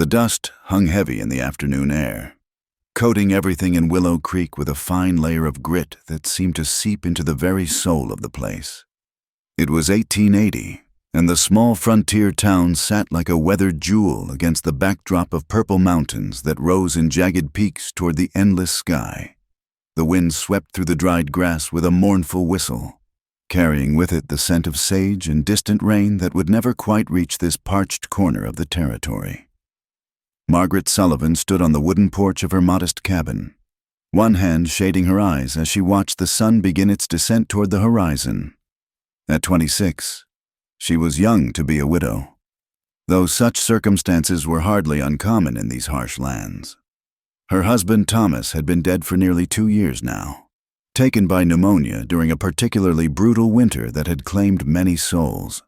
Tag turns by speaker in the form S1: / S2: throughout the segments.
S1: The dust hung heavy in the afternoon air, coating everything in Willow Creek with a fine layer of grit that seemed to seep into the very soul of the place. It was 1880, and the small frontier town sat like a weathered jewel against the backdrop of purple mountains that rose in jagged peaks toward the endless sky. The wind swept through the dried grass with a mournful whistle, carrying with it the scent of sage and distant rain that would never quite reach this parched corner of the territory. Margaret Sullivan stood on the wooden porch of her modest cabin, one hand shading her eyes as she watched the sun begin its descent toward the horizon. At 26, she was young to be a widow, though such circumstances were hardly uncommon in these harsh lands. Her husband Thomas had been dead for nearly 2 years now, taken by pneumonia during a particularly brutal winter that had claimed many souls.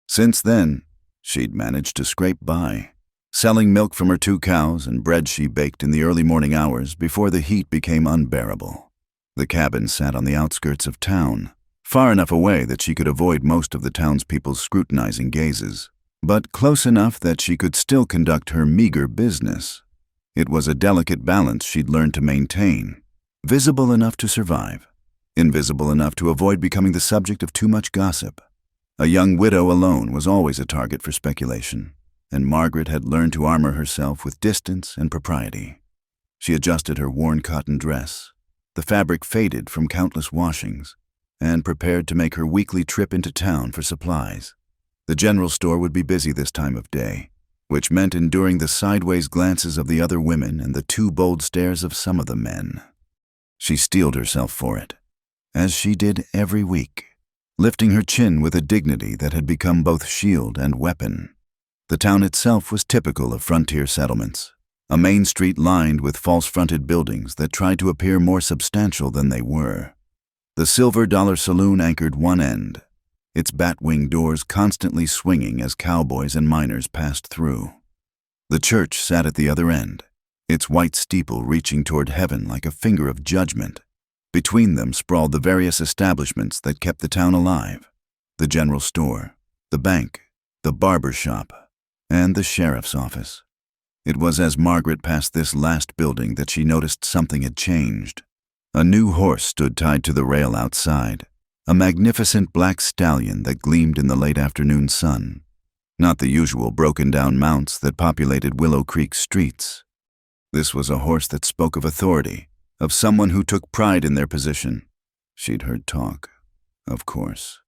S1: Since then, she'd managed to scrape by, selling milk from her 2 cows and bread she baked in the early morning hours before the heat became unbearable. The cabin sat on the outskirts of town, far enough away that she could avoid most of the townspeople's scrutinizing gazes, but close enough that she could still conduct her meager business. It was a delicate balance she'd learned to maintain, visible enough to survive, invisible enough to avoid becoming the subject of too much gossip. A young widow alone was always a target for speculation, and Margaret had learned to armor herself with distance and propriety. She adjusted her worn cotton dress, the fabric faded from countless washings, and prepared to make her weekly trip into town for supplies. The general store would be busy this time of day, which meant enduring the sideways glances of the other women and the too bold stares of some of the men. She steeled herself for it, as she did every week, lifting her chin with a dignity that had become both shield and weapon. The town itself was typical of frontier settlements, a main street lined with false-fronted buildings that tried to appear more substantial than they were. The Silver Dollar Saloon anchored one end, its bat-wing doors constantly swinging as cowboys and miners passed through. The church sat at the other end, its white steeple reaching toward heaven like a finger of judgment. Between them sprawled the various establishments that kept the town alive: the general store, the bank, the barber shop, and the sheriff's office. It was as Margaret passed this last building that she noticed something had changed. A new horse stood tied to the rail outside, a magnificent black stallion that gleamed in the late afternoon sun, not the usual broken-down mounts that populated Willow Creek streets. This was a horse that spoke of authority, of someone who took pride in their position. She'd heard talk, of course.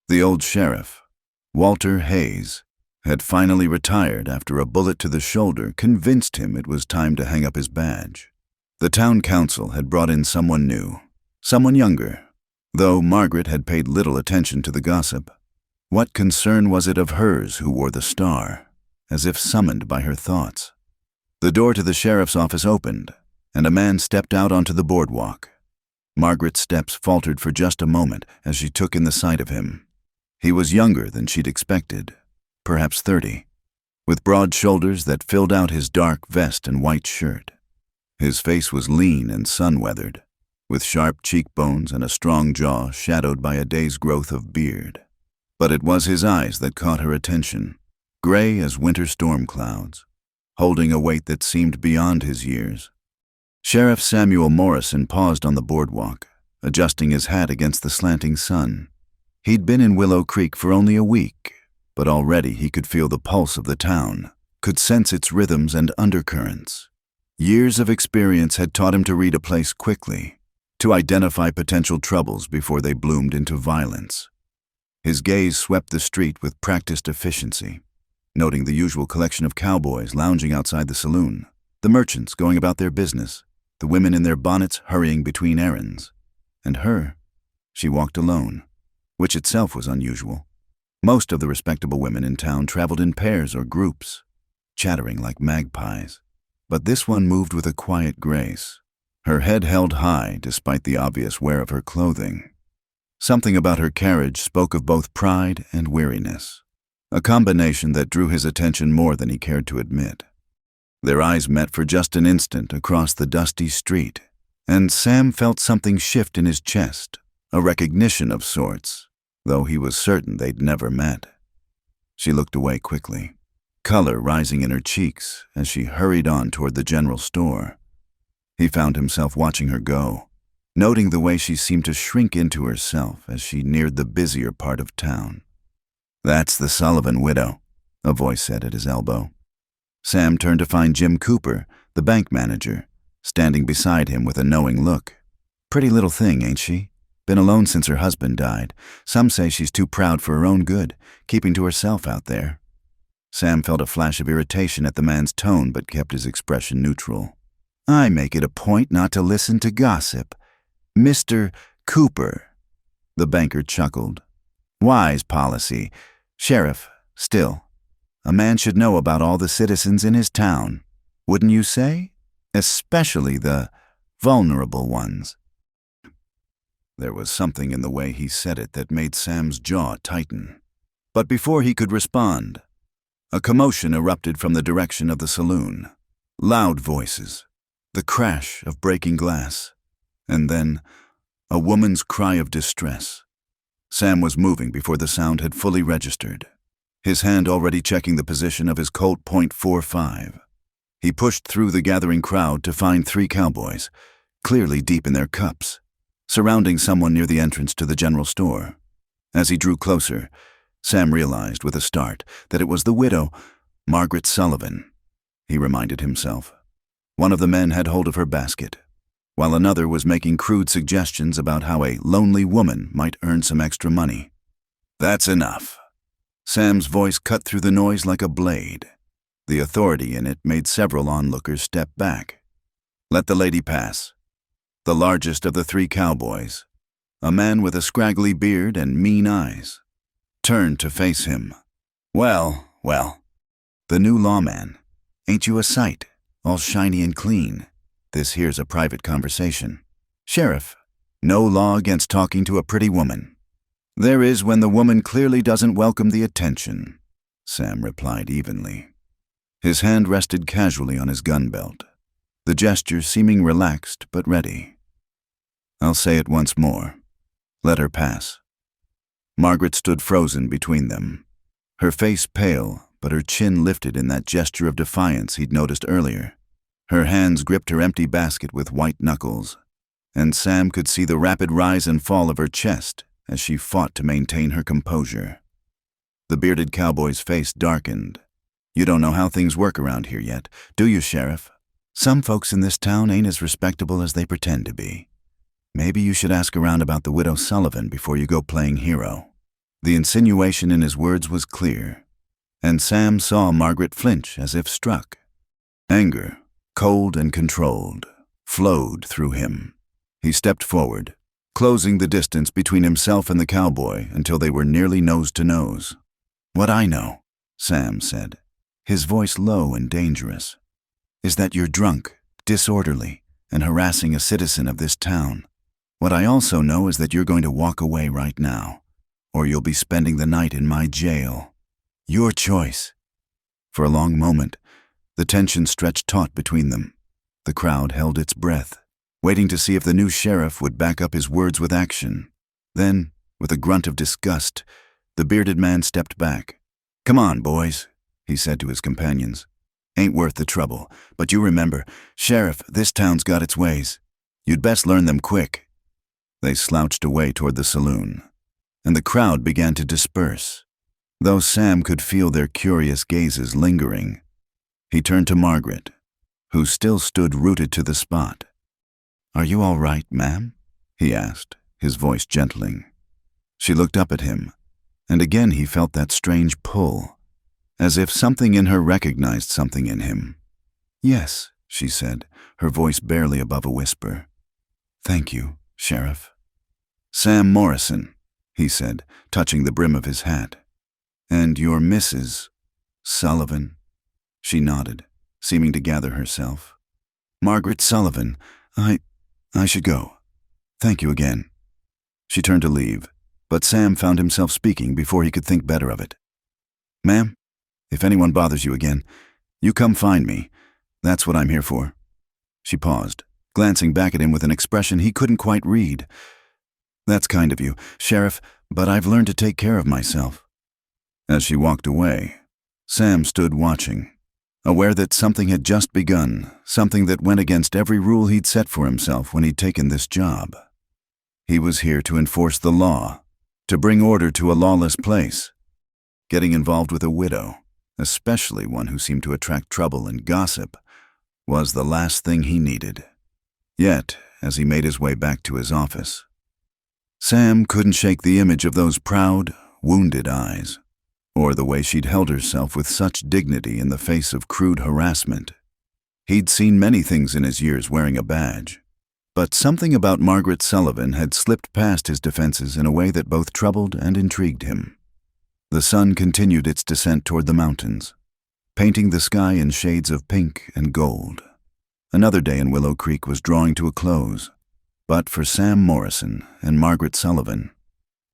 S1: The old sheriff, Walter Hayes, had finally retired after a bullet to the shoulder convinced him it was time to hang up his badge. The town council had brought in someone new, someone younger, though Margaret had paid little attention to the gossip. What concern was it of hers who wore the star, as if summoned by her thoughts? The door to the sheriff's office opened, and a man stepped out onto the boardwalk. Margaret's steps faltered for just a moment as she took in the sight of him. He was younger than she'd expected, perhaps 30, with broad shoulders that filled out his dark vest and white shirt. His face was lean and sun-weathered, with sharp cheekbones and a strong jaw shadowed by a day's growth of beard. But it was his eyes that caught her attention, gray as winter storm clouds, holding a weight that seemed beyond his years. Sheriff Samuel Morrison paused on the boardwalk, adjusting his hat against the slanting sun. He'd been in Willow Creek for only a week, but already he could feel the pulse of the town, could sense its rhythms and undercurrents. Years of experience had taught him to read a place quickly, to identify potential troubles before they bloomed into violence. His gaze swept the street with practiced efficiency, noting the usual collection of cowboys lounging outside the saloon, the merchants going about their business, the women in their bonnets hurrying between errands. And her, she walked alone, which itself was unusual. Most of the respectable women in town traveled in pairs or groups, chattering like magpies. But this one moved with a quiet grace, her head held high despite the obvious wear of her clothing. Something about her carriage spoke of both pride and weariness, a combination that drew his attention more than he cared to admit. Their eyes met for just an instant across the dusty street, and Sam felt something shift in his chest, a recognition of sorts, though he was certain they'd never met. She looked away quickly. color rising in her cheeks as she hurried on toward the general store. He found himself watching her go, noting the way she seemed to shrink into herself as she neared the busier part of town. "That's the Sullivan widow," a voice said at his elbow. Sam turned to find Jim Cooper, the bank manager, standing beside him with a knowing look. "Pretty little thing, ain't she? Been alone since her husband died. Some say she's too proud for her own good, keeping to herself out there." Sam felt a flash of irritation at the man's tone but kept his expression neutral. "I make it a point not to listen to gossip. Mr. Cooper." The banker chuckled. "Wise policy. Sheriff, still, a man should know about all the citizens in his town, wouldn't you say? Especially the vulnerable ones." There was something in the way he said it that made Sam's jaw tighten. But before he could respond, a commotion erupted from the direction of the saloon. Loud voices, the crash of breaking glass, and then a woman's cry of distress. Sam was moving before the sound had fully registered, his hand already checking the position of his Colt .45. He pushed through the gathering crowd to find 3 cowboys, clearly deep in their cups, surrounding someone near the entrance to the general store. As he drew closer, Sam realized with a start that it was the widow, Margaret Sullivan. He reminded himself. One of the men had hold of her basket, while another was making crude suggestions about how a lonely woman might earn some extra money. "That's enough." Sam's voice cut through the noise like a blade. The authority in it made several onlookers step back. "Let the lady pass." The largest of the 3 cowboys, a man with a scraggly beard and mean eyes, turned to face him. Well. The new lawman. Ain't you a sight, all shiny and clean? This here's a private conversation. Sheriff, no law against talking to a pretty woman. There is when the woman clearly doesn't welcome the attention, Sam replied evenly. His hand rested casually on his gun belt, the gesture seeming relaxed but ready. "I'll say it once more. Let her pass." Margaret stood frozen between them, her face pale, but her chin lifted in that gesture of defiance he'd noticed earlier. Her hands gripped her empty basket with white knuckles, and Sam could see the rapid rise and fall of her chest as she fought to maintain her composure. The bearded cowboy's face darkened. "You don't know how things work around here yet, do you, Sheriff? Some folks in this town ain't as respectable as they pretend to be. Maybe you should ask around about the widow Sullivan before you go playing hero." The insinuation in his words was clear, and Sam saw Margaret flinch as if struck. Anger, cold and controlled, flowed through him. He stepped forward, closing the distance between himself and the cowboy until they were nearly nose to nose. "What I know," Sam said, his voice low and dangerous, "is that you're drunk, disorderly, and harassing a citizen of this town. What I also know is that you're going to walk away right now, or you'll be spending the night in my jail. Your choice." For a long moment, the tension stretched taut between them. The crowd held its breath, waiting to see if the new sheriff would back up his words with action. Then, with a grunt of disgust, the bearded man stepped back. "Come on, boys," he said to his companions. "Ain't worth the trouble, but you remember, Sheriff, this town's got its ways. You'd best learn them quick." They slouched away toward the saloon, and the crowd began to disperse, though Sam could feel their curious gazes lingering. He turned to Margaret, who still stood rooted to the spot. "Are you all right, ma'am?" he asked, his voice gentling. She looked up at him, and again he felt that strange pull, as if something in her recognized something in him. "Yes," she said, her voice barely above a whisper. "Thank you, Sheriff." "Sam Morrison," he said, touching the brim of his hat. "And you're Mrs. Sullivan?" She nodded, seeming to gather herself. "Margaret Sullivan. I should go. Thank you again." She turned to leave, but Sam found himself speaking before he could think better of it. "Ma'am, if anyone bothers you again, you come find me. That's what I'm here for." She paused, glancing back at him with an expression he couldn't quite read. "That's kind of you, Sheriff, but I've learned to take care of myself." As she walked away, Sam stood watching, aware that something had just begun, something that went against every rule he'd set for himself when he'd taken this job. He was here to enforce the law, to bring order to a lawless place. Getting involved with a widow, especially one who seemed to attract trouble and gossip, was the last thing he needed. Yet, as he made his way back to his office, Sam couldn't shake the image of those proud, wounded eyes, or the way she'd held herself with such dignity in the face of crude harassment. He'd seen many things in his years wearing a badge, but something about Margaret Sullivan had slipped past his defenses in a way that both troubled and intrigued him. The sun continued its descent toward the mountains, painting the sky in shades of pink and gold. Another day in Willow Creek was drawing to a close, but for Sam Morrison and Margaret Sullivan,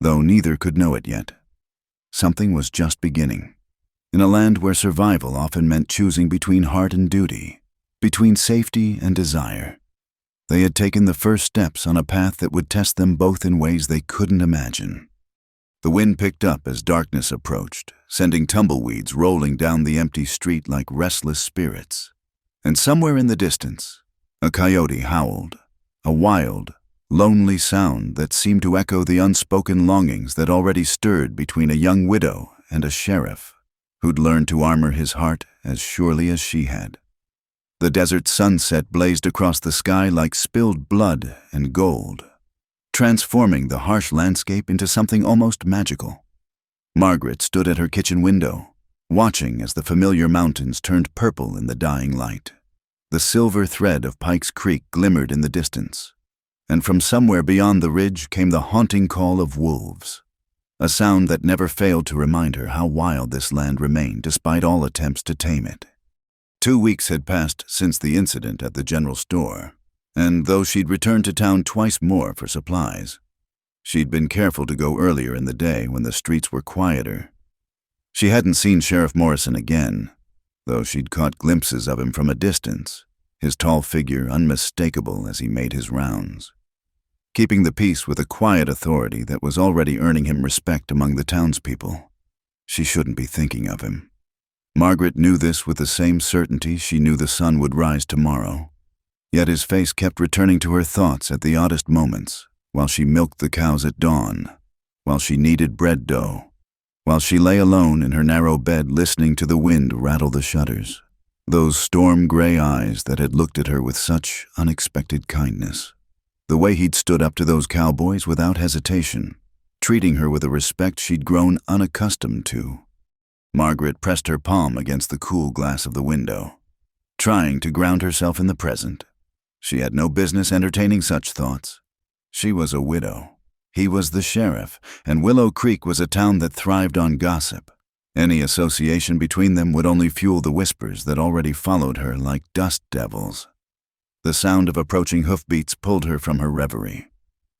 S1: though neither could know it yet, something was just beginning. In a land where survival often meant choosing between heart and duty, between safety and desire, they had taken the first steps on a path that would test them both in ways they couldn't imagine. The wind picked up as darkness approached, sending tumbleweeds rolling down the empty street like restless spirits. And somewhere in the distance, a coyote howled, a wild, lonely sound that seemed to echo the unspoken longings that already stirred between a young widow and a sheriff who'd learned to armor his heart as surely as she had. The desert sunset blazed across the sky like spilled blood and gold, transforming the harsh landscape into something almost magical. Margaret stood at her kitchen window, watching as the familiar mountains turned purple in the dying light. The silver thread of Pikes Creek glimmered in the distance, and from somewhere beyond the ridge came the haunting call of wolves, a sound that never failed to remind her how wild this land remained despite all attempts to tame it. 2 weeks had passed since the incident at the general store, and though she'd returned to town twice more for supplies, she'd been careful to go earlier in the day when the streets were quieter. She hadn't seen Sheriff Morrison again, though she'd caught glimpses of him from a distance, his tall figure unmistakable as he made his rounds, keeping the peace with a quiet authority that was already earning him respect among the townspeople. She shouldn't be thinking of him. Margaret knew this with the same certainty she knew the sun would rise tomorrow. Yet his face kept returning to her thoughts at the oddest moments, while she milked the cows at dawn, while she kneaded bread dough, while she lay alone in her narrow bed listening to the wind rattle the shutters. Those storm-gray eyes that had looked at her with such unexpected kindness. The way he'd stood up to those cowboys without hesitation, treating her with a respect she'd grown unaccustomed to. Margaret pressed her palm against the cool glass of the window, trying to ground herself in the present. She had no business entertaining such thoughts. She was a widow. He was the sheriff, and Willow Creek was a town that thrived on gossip. Any association between them would only fuel the whispers that already followed her like dust devils. The sound of approaching hoofbeats pulled her from her reverie.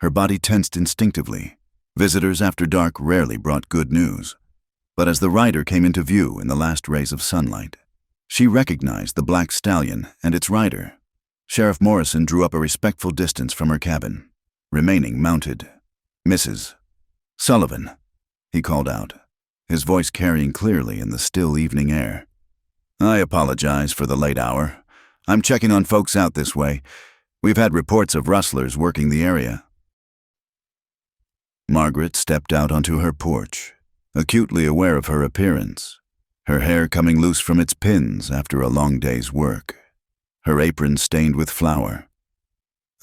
S1: Her body tensed instinctively. Visitors after dark rarely brought good news. But as the rider came into view in the last rays of sunlight, she recognized the black stallion and its rider. Sheriff Morrison drew up a respectful distance from her cabin, remaining mounted. "Mrs. Sullivan," he called out, his voice carrying clearly in the still evening air. "I apologize for the late hour. I'm checking on folks out this way. We've had reports of rustlers working the area." Margaret stepped out onto her porch, acutely aware of her appearance, her hair coming loose from its pins after a long day's work, her apron stained with flour.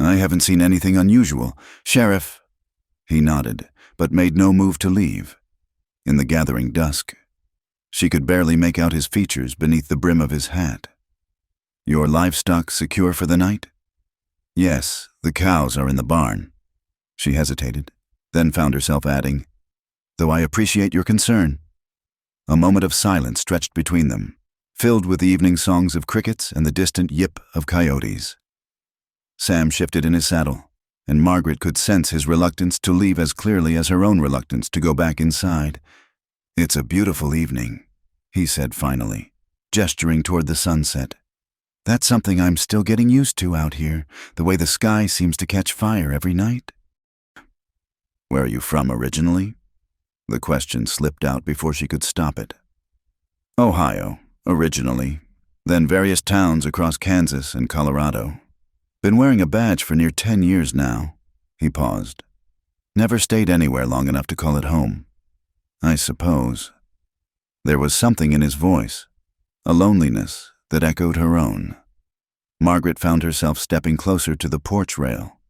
S1: "I haven't seen anything unusual, Sheriff." He nodded, but made no move to leave. In the gathering dusk, she could barely make out his features beneath the brim of his hat. "Your livestock secure for the night?" "Yes, the cows are in the barn." She hesitated, then found herself adding, "Though I appreciate your concern." A moment of silence stretched between them, filled with the evening songs of crickets and the distant yip of coyotes. Sam shifted in his saddle, and Margaret could sense his reluctance to leave as clearly as her own reluctance to go back inside. "It's a beautiful evening," he said finally, gesturing toward the sunset. "That's something I'm still getting used to out here, the way the sky seems to catch fire every night." "Where are you from originally?" The question slipped out before she could stop it. Ohio, originally, then various towns across Kansas and Colorado. Been wearing a badge for near 10 years now. He paused. Never stayed anywhere long enough to call it home. I suppose. There was something in his voice, a loneliness that echoed her own. Margaret found herself stepping closer to the porch rail.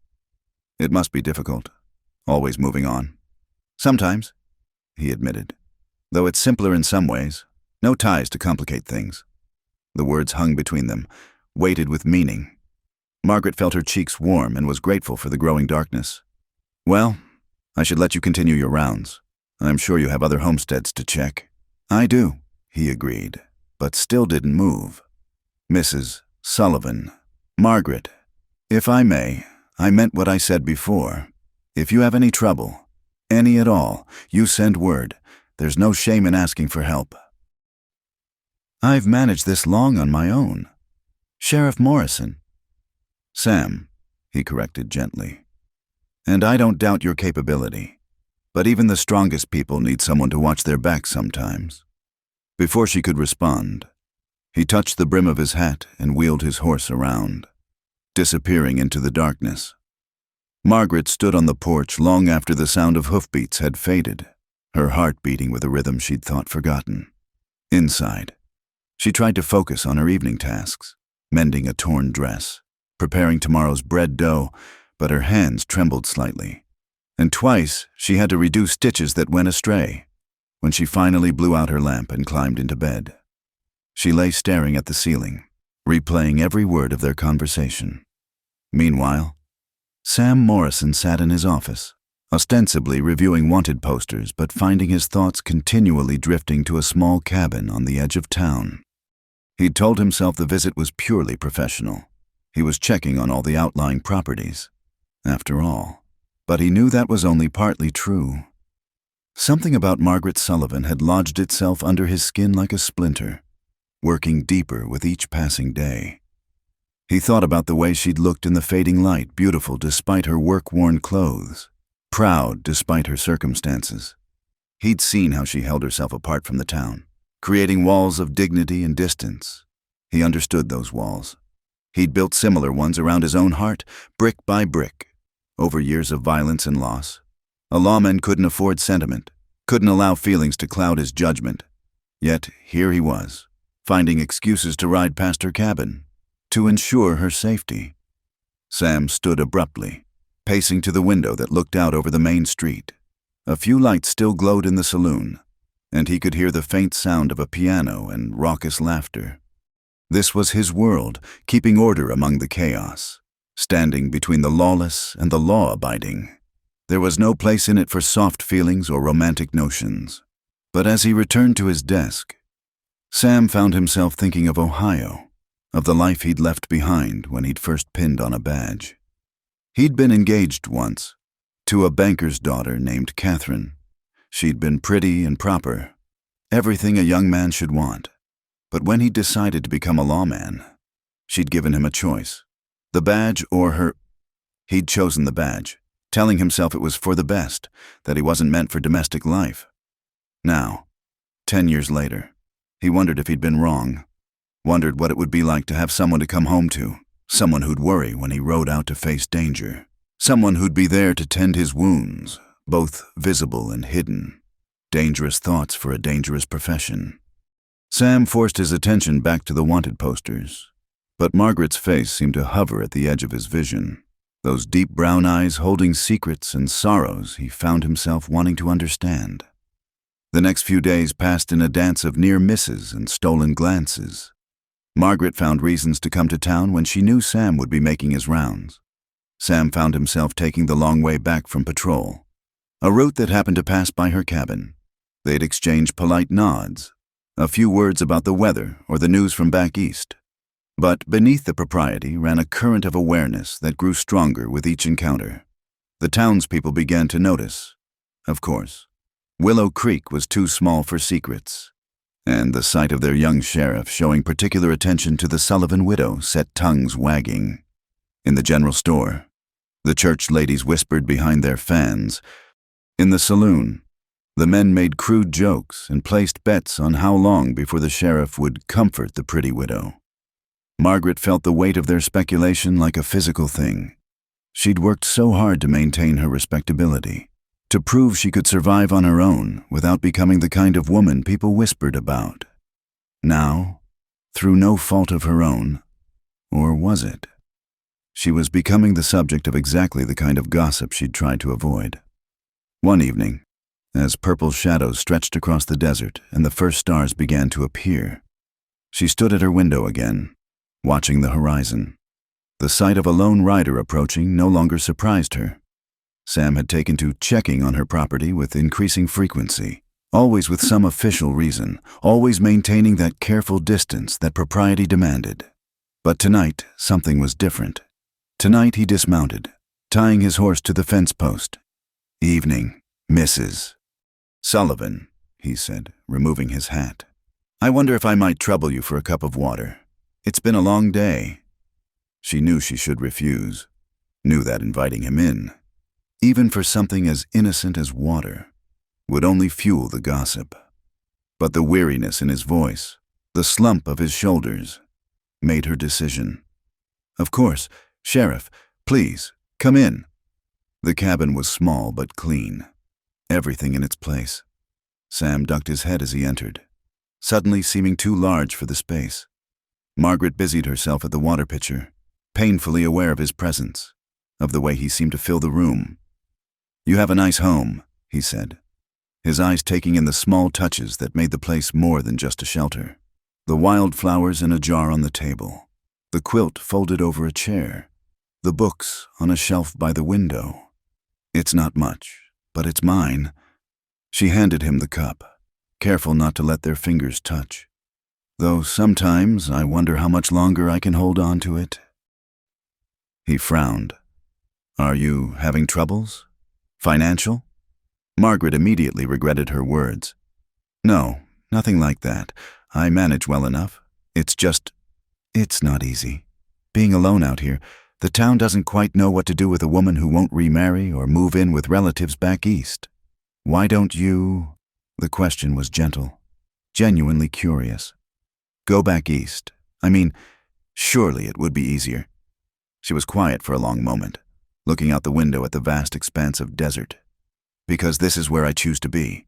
S1: It must be difficult, always moving on. Sometimes, he admitted, though it's simpler in some ways. No ties to complicate things. The words hung between them, weighted with meaning. Margaret felt her cheeks warm and was grateful for the growing darkness. Well, I should let you continue your rounds. I'm sure you have other homesteads to check. I do, he agreed, but still didn't move. Mrs. Sullivan. Margaret, if I may, I meant what I said before. If you have any trouble, any at all, you send word. There's no shame in asking for help. I've managed this long on my own. Sheriff Morrison. Sam, he corrected gently. And I don't doubt your capability, but even the strongest people need someone to watch their back sometimes. Before she could respond, he touched the brim of his hat and wheeled his horse around, disappearing into the darkness. Margaret stood on the porch long after the sound of hoofbeats had faded, her heart beating with a rhythm she'd thought forgotten. Inside, she tried to focus on her evening tasks, mending a torn dress, preparing tomorrow's bread dough, but her hands trembled slightly. And twice she had to redo stitches that went astray. When she finally blew out her lamp and climbed into bed, she lay staring at the ceiling, replaying every word of their conversation. Meanwhile, Sam Morrison sat in his office, ostensibly reviewing wanted posters, but finding his thoughts continually drifting to a small cabin on the edge of town. He'd told himself the visit was purely professional. He was checking on all the outlying properties, after all. But he knew that was only partly true. Something about Margaret Sullivan had lodged itself under his skin like a splinter, working deeper with each passing day. He thought about the way she'd looked in the fading light, beautiful despite her work-worn clothes, proud despite her circumstances. He'd seen how she held herself apart from the town, creating walls of dignity and distance. He understood those walls. He'd built similar ones around his own heart, brick by brick, over years of violence and loss. A lawman couldn't afford sentiment, couldn't allow feelings to cloud his judgment. Yet here he was, finding excuses to ride past her cabin, to ensure her safety. Sam stood abruptly, pacing to the window that looked out over the main street. A few lights still glowed in the saloon, and he could hear the faint sound of a piano and raucous laughter. This was his world, keeping order among the chaos, standing between the lawless and the law-abiding. There was no place in it for soft feelings or romantic notions. But as he returned to his desk, Sam found himself thinking of Ohio, of the life he'd left behind when he'd first pinned on a badge. He'd been engaged once, to a banker's daughter named Catherine. She'd been pretty and proper, everything a young man should want. But when he'd decided to become a lawman, she'd given him a choice, the badge or her. He'd chosen the badge, telling himself it was for the best, that he wasn't meant for domestic life. Now, 10 years later, he wondered if he'd been wrong, wondered what it would be like to have someone to come home to, someone who'd worry when he rode out to face danger, someone who'd be there to tend his wounds, both visible and hidden. Dangerous thoughts for a dangerous profession. Sam forced his attention back to the wanted posters, but Margaret's face seemed to hover at the edge of his vision. Those deep brown eyes holding secrets and sorrows he found himself wanting to understand. The next few days passed in a dance of near misses and stolen glances. Margaret found reasons to come to town when she knew Sam would be making his rounds. Sam found himself taking the long way back from patrol, a route that happened to pass by her cabin. They'd exchange polite nods, a few words about the weather or the news from back east. But beneath the propriety ran a current of awareness that grew stronger with each encounter. The townspeople began to notice. Of course, Willow Creek was too small for secrets, and the sight of their young sheriff showing particular attention to the Sullivan widow set tongues wagging. In the general store, the church ladies whispered behind their fans. In the saloon, The men made crude jokes and placed bets on how long before the sheriff would comfort the pretty widow. Margaret felt the weight of their speculation like a physical thing. She'd worked so hard to maintain her respectability, to prove she could survive on her own without becoming the kind of woman people whispered about. Now, through no fault of her own, or was it? She was becoming the subject of exactly the kind of gossip she'd tried to avoid. One evening, as purple shadows stretched across the desert and the first stars began to appear, she stood at her window again, watching the horizon. The sight of a lone rider approaching no longer surprised her. Sam had taken to checking on her property with increasing frequency, always with some official reason, always maintaining that careful distance that propriety demanded. But tonight, something was different. Tonight he dismounted, tying his horse to the fence post. "Evening, Mrs. Sullivan," he said, removing his hat. "I wonder if I might trouble you for a cup of water. It's been a long day." She knew she should refuse, knew that inviting him in, even for something as innocent as water, would only fuel the gossip. But the weariness in his voice, the slump of his shoulders, made her decision. "Of course, Sheriff, please, come in." The cabin was small but clean, everything in its place. Sam ducked his head as he entered, suddenly seeming too large for the space. Margaret busied herself at the water pitcher, painfully aware of his presence, of the way he seemed to fill the room. "You have a nice home," he said, his eyes taking in the small touches that made the place more than just a shelter. The wildflowers in a jar on the table, the quilt folded over a chair, the books on a shelf by the window. "It's not much, but it's mine." She handed him the cup, careful not to let their fingers touch. "Though sometimes I wonder how much longer I can hold on to it." He frowned. "Are you having troubles? Financial?" Margaret immediately regretted her words. "No, nothing like that. I manage well enough. It's not easy. Being alone out here, the town doesn't quite know what to do with a woman who won't remarry or move in with relatives back east. Why don't you?" The question was gentle, genuinely curious. "Go back east. I mean, surely it would be easier." She was quiet for a long moment, looking out the window at the vast expanse of desert. "Because this is where I choose to be.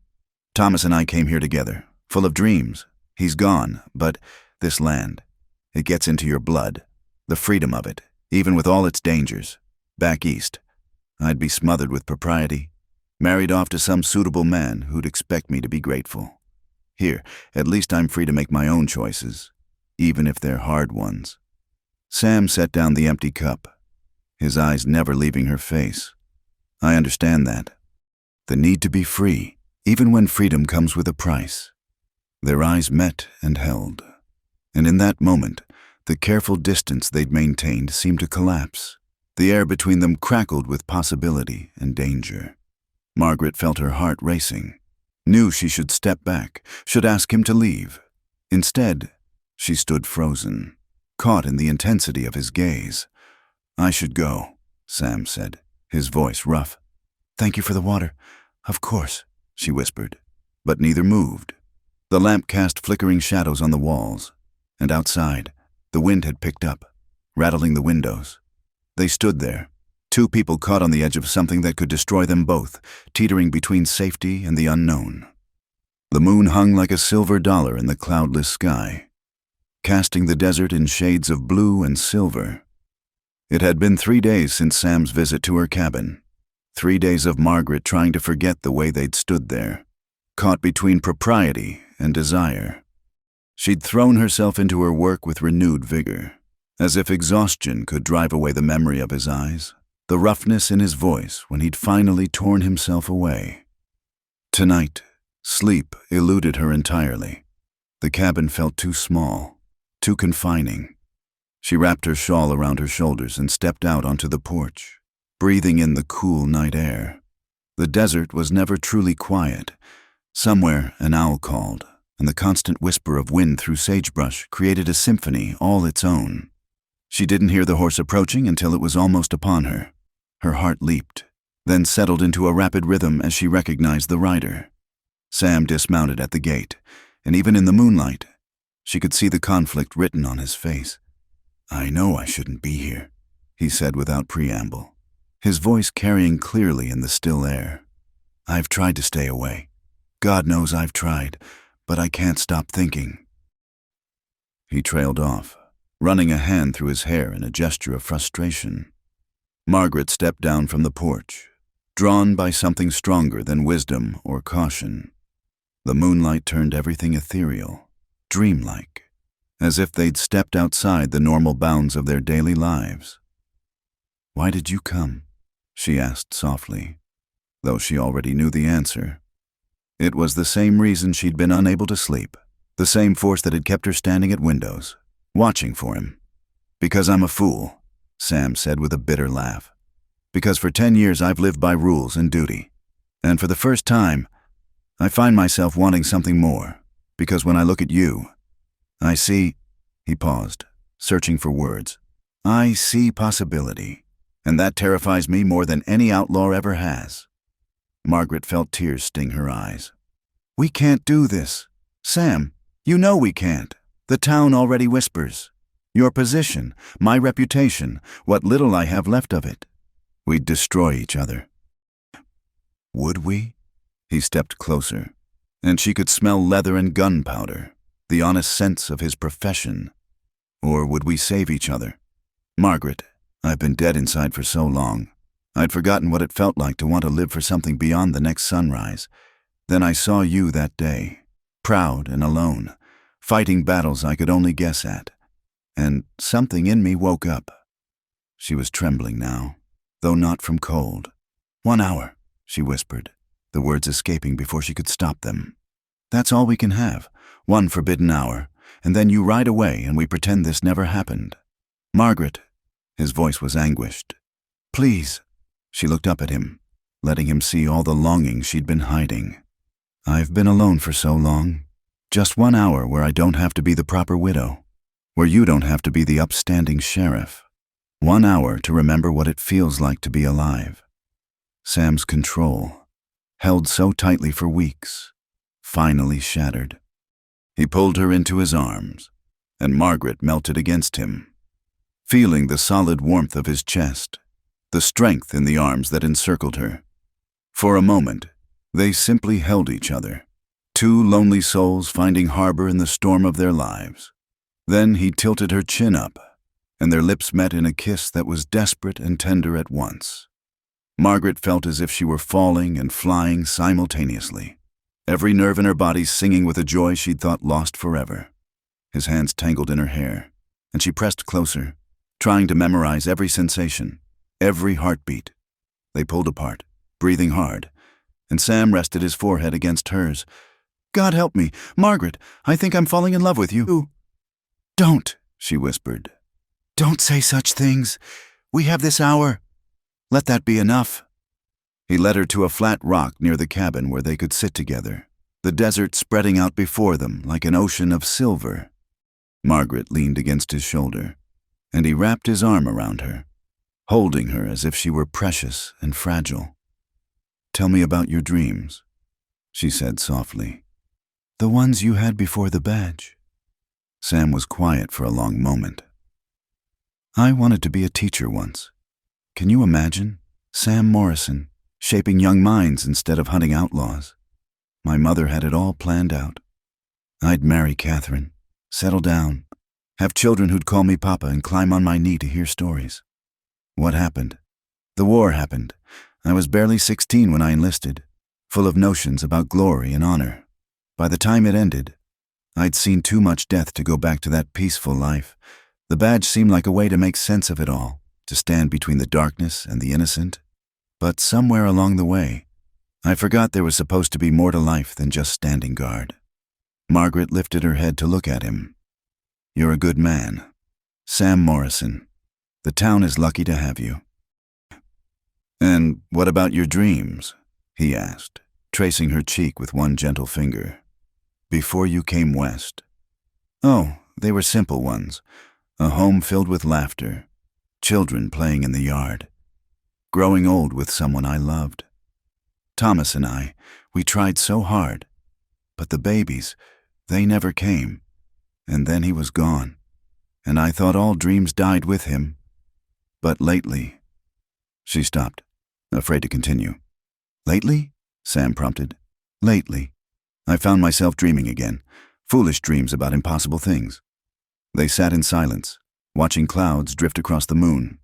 S1: Thomas and I came here together, full of dreams. He's gone, but this land, it gets into your blood, the freedom of it, even with all its dangers. Back east, I'd be smothered with propriety, married off to some suitable man who'd expect me to be grateful. Here, at least I'm free to make my own choices, even if they're hard ones." Sam set down the empty cup, his eyes never leaving her face. "I understand that. The need to be free, even when freedom comes with a price." Their eyes met and held, and in that moment, the careful distance they'd maintained seemed to collapse. The air between them crackled with possibility and danger. Margaret felt her heart racing, knew she should step back, should ask him to leave. Instead, she stood frozen, caught in the intensity of his gaze. "I should go," Sam said, his voice rough. "Thank you for the water. Of course," she whispered, but neither moved. The lamp cast flickering shadows on the walls, and outside, the wind had picked up, rattling the windows. They stood there, two people caught on the edge of something that could destroy them both, teetering between safety and the unknown. The moon hung like a silver dollar in the cloudless sky, casting the desert in shades of blue and silver. It had been 3 days since Sam's visit to her cabin, 3 days of Margaret trying to forget the way they'd stood there, caught between propriety and desire. She'd thrown herself into her work with renewed vigor, as if exhaustion could drive away the memory of his eyes, the roughness in his voice when he'd finally torn himself away. Tonight, sleep eluded her entirely. The cabin felt too small, too confining. She wrapped her shawl around her shoulders and stepped out onto the porch, breathing in the cool night air. The desert was never truly quiet. Somewhere an owl called, and the constant whisper of wind through sagebrush created a symphony all its own. She didn't hear the horse approaching until it was almost upon her. Her heart leaped, then settled into a rapid rhythm as she recognized the rider. Sam dismounted at the gate, and even in the moonlight, she could see the conflict written on his face. "I know I shouldn't be here," he said without preamble, his voice carrying clearly in the still air. "I've tried to stay away. God knows I've tried, but I can't stop thinking." He trailed off, running a hand through his hair in a gesture of frustration. Margaret stepped down from the porch, drawn by something stronger than wisdom or caution. The moonlight turned everything ethereal, dreamlike, as if they'd stepped outside the normal bounds of their daily lives. "Why did you come?" she asked softly, though she already knew the answer. It was the same reason she'd been unable to sleep, the same force that had kept her standing at windows, watching for him. "Because I'm a fool," Sam said with a bitter laugh. "Because for 10 years I've lived by rules and duty. And for the first time, I find myself wanting something more. Because when I look at you, I see—" He paused, searching for words. "I see possibility, and that terrifies me more than any outlaw ever has." Margaret felt tears sting her eyes. "We can't do this. Sam, you know we can't. The town already whispers. Your position, my reputation, what little I have left of it. We'd destroy each other." "Would we?" He stepped closer, and she could smell leather and gunpowder, the honest sense of his profession. "Or would we save each other? Margaret, I've been dead inside for so long. I'd forgotten what it felt like to want to live for something beyond the next sunrise. Then I saw you that day, proud and alone, fighting battles I could only guess at. And something in me woke up." She was trembling now, though not from cold. "1 hour," she whispered, the words escaping before she could stop them. "That's all we can have, 1 forbidden hour, and then you ride away and we pretend this never happened. Margaret," his voice was anguished. "Please." She looked up at him, letting him see all the longing she'd been hiding. "I've been alone for so long. Just 1 hour where I don't have to be the proper widow, where you don't have to be the upstanding sheriff. 1 hour to remember what it feels like to be alive." Sam's control, held so tightly for weeks, finally shattered. He pulled her into his arms, and Margaret melted against him, feeling the solid warmth of his chest, the strength in the arms that encircled her. For a moment, they simply held each other, 2 lonely souls finding harbor in the storm of their lives. Then he tilted her chin up, and their lips met in a kiss that was desperate and tender at once. Margaret felt as if she were falling and flying simultaneously, every nerve in her body singing with a joy she'd thought lost forever. His hands tangled in her hair, and she pressed closer, trying to memorize every sensation, every heartbeat. They pulled apart, breathing hard, and Sam rested his forehead against hers. "God help me, Margaret, I think I'm falling in love with you." "Don't," she whispered. "Don't say such things. We have this hour. Let that be enough." He led her to a flat rock near the cabin where they could sit together, the desert spreading out before them like an ocean of silver. Margaret leaned against his shoulder, and he wrapped his arm around her, holding her as if she were precious and fragile. "Tell me about your dreams," she said softly. "The ones you had before the badge." Sam was quiet for a long moment. "I wanted to be a teacher once. Can you imagine? Sam Morrison, shaping young minds instead of hunting outlaws. My mother had it all planned out. I'd marry Catherine, settle down, have children who'd call me Papa and climb on my knee to hear stories. What happened? The war happened. I was barely 16 when I enlisted, full of notions about glory and honor. By the time it ended, I'd seen too much death to go back to that peaceful life. The badge seemed like a way to make sense of it all, to stand between the darkness and the innocent. But somewhere along the way, I forgot there was supposed to be more to life than just standing guard." Margaret lifted her head to look at him. "You're a good man. Sam Morrison. The town is lucky to have you." "And what about your dreams?" he asked, tracing her cheek with one gentle finger. "Before you came west." "Oh, they were simple ones. A home filled with laughter, children playing in the yard, growing old with someone I loved. Thomas and I, we tried so hard, But the babies, they never came. And then he was gone. And I thought all dreams died with him. But lately—" She stopped, afraid to continue. "Lately?" Sam prompted. "Lately. I found myself dreaming again, foolish dreams about impossible things." They sat in silence, watching clouds drift across the moon.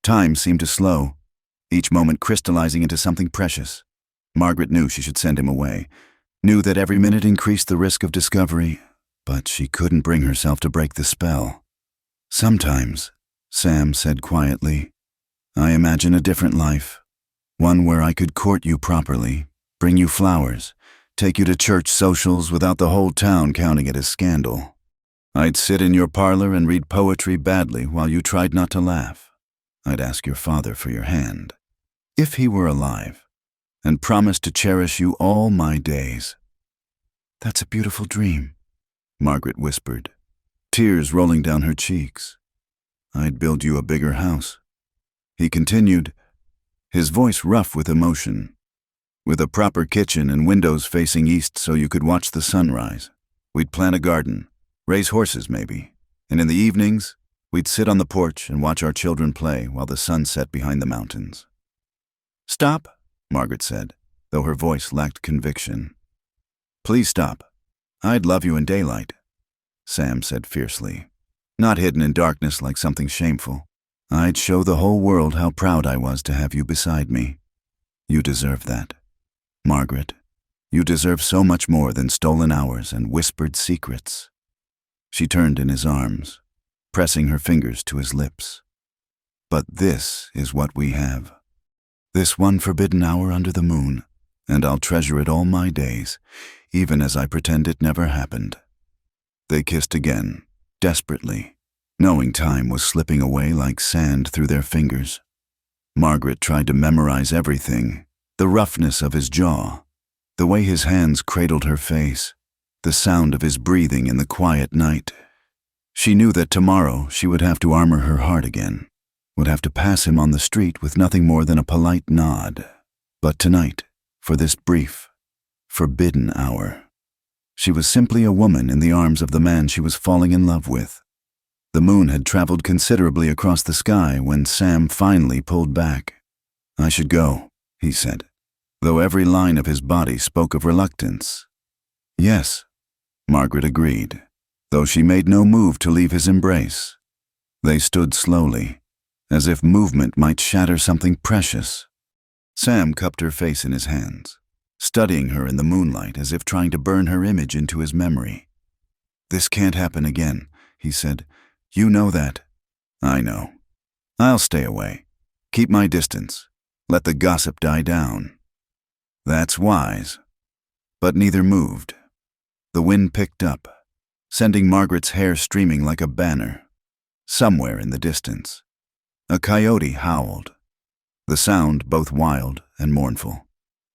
S1: Time seemed to slow, each moment crystallizing into something precious. Margaret knew she should send him away, knew that every minute increased the risk of discovery, but she couldn't bring herself to break the spell. "Sometimes," Sam said quietly, "I imagine a different life, one where I could court you properly, bring you flowers, take you to church socials without the whole town counting it as scandal. I'd sit in your parlor and read poetry badly while you tried not to laugh. I'd ask your father for your hand, if he were alive, and promise to cherish you all my days." "That's a beautiful dream," Margaret whispered, tears rolling down her cheeks. "I'd build you a bigger house," he continued, his voice rough with emotion, "with a proper kitchen and windows facing east so you could watch the sunrise. We'd plant a garden, raise horses maybe, and in the evenings, we'd sit on the porch and watch our children play while the sun set behind the mountains." "Stop," Margaret said, though her voice lacked conviction. "Please stop. I'd love you in daylight," Sam said fiercely, "not hidden in darkness like something shameful. I'd show the whole world how proud I was to have you beside me. You deserve that. Margaret, you deserve so much more than stolen hours and whispered secrets." She turned in his arms, pressing her fingers to his lips. "But this is what we have. This one forbidden hour under the moon, and I'll treasure it all my days, even as I pretend it never happened." They kissed again, desperately, knowing time was slipping away like sand through their fingers. Margaret tried to memorize everything, the roughness of his jaw, the way his hands cradled her face, the sound of his breathing in the quiet night. She knew that tomorrow she would have to armor her heart again, would have to pass him on the street with nothing more than a polite nod. But tonight, for this brief, forbidden hour, she was simply a woman in the arms of the man she was falling in love with. The moon had traveled considerably across the sky when Sam finally pulled back. "I should go," he said, though every line of his body spoke of reluctance. "Yes," Margaret agreed, though she made no move to leave his embrace. They stood slowly, as if movement might shatter something precious. Sam cupped her face in his hands, studying her in the moonlight as if trying to burn her image into his memory. "This can't happen again," he said. "You know that." "I know. I'll stay away. Keep my distance. Let the gossip die down." "That's wise." But neither moved. The wind picked up, sending Margaret's hair streaming like a banner. Somewhere in the distance, a coyote howled, the sound both wild and mournful.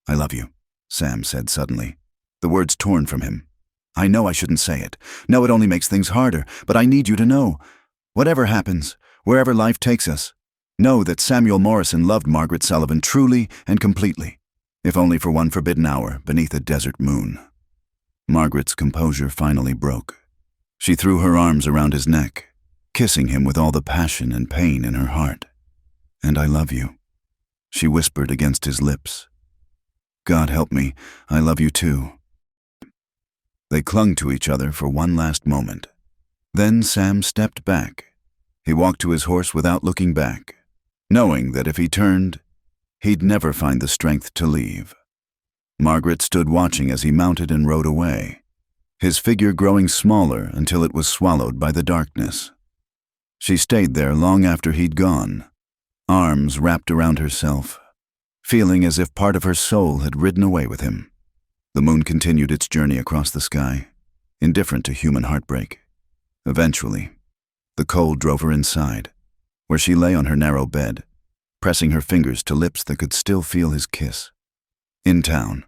S1: "I love you," Sam said suddenly, the words torn from him. "I know I shouldn't say it. No, it only makes things harder, but I need you to know. Whatever happens, wherever life takes us, know that Samuel Morrison loved Margaret Sullivan truly and completely, if only for one forbidden hour beneath a desert moon." Margaret's composure finally broke. She threw her arms around his neck, kissing him with all the passion and pain in her heart. "And I love you," she whispered against his lips. "God help me, I love you too." They clung to each other for one last moment. Then Sam stepped back. He walked to his horse without looking back, knowing that if he turned, he'd never find the strength to leave. Margaret stood watching as he mounted and rode away, his figure growing smaller until it was swallowed by the darkness. She stayed there long after he'd gone, arms wrapped around herself, feeling as if part of her soul had ridden away with him. The moon continued its journey across the sky, indifferent to human heartbreak. Eventually, the cold drove her inside, where she lay on her narrow bed, pressing her fingers to lips that could still feel his kiss. In town,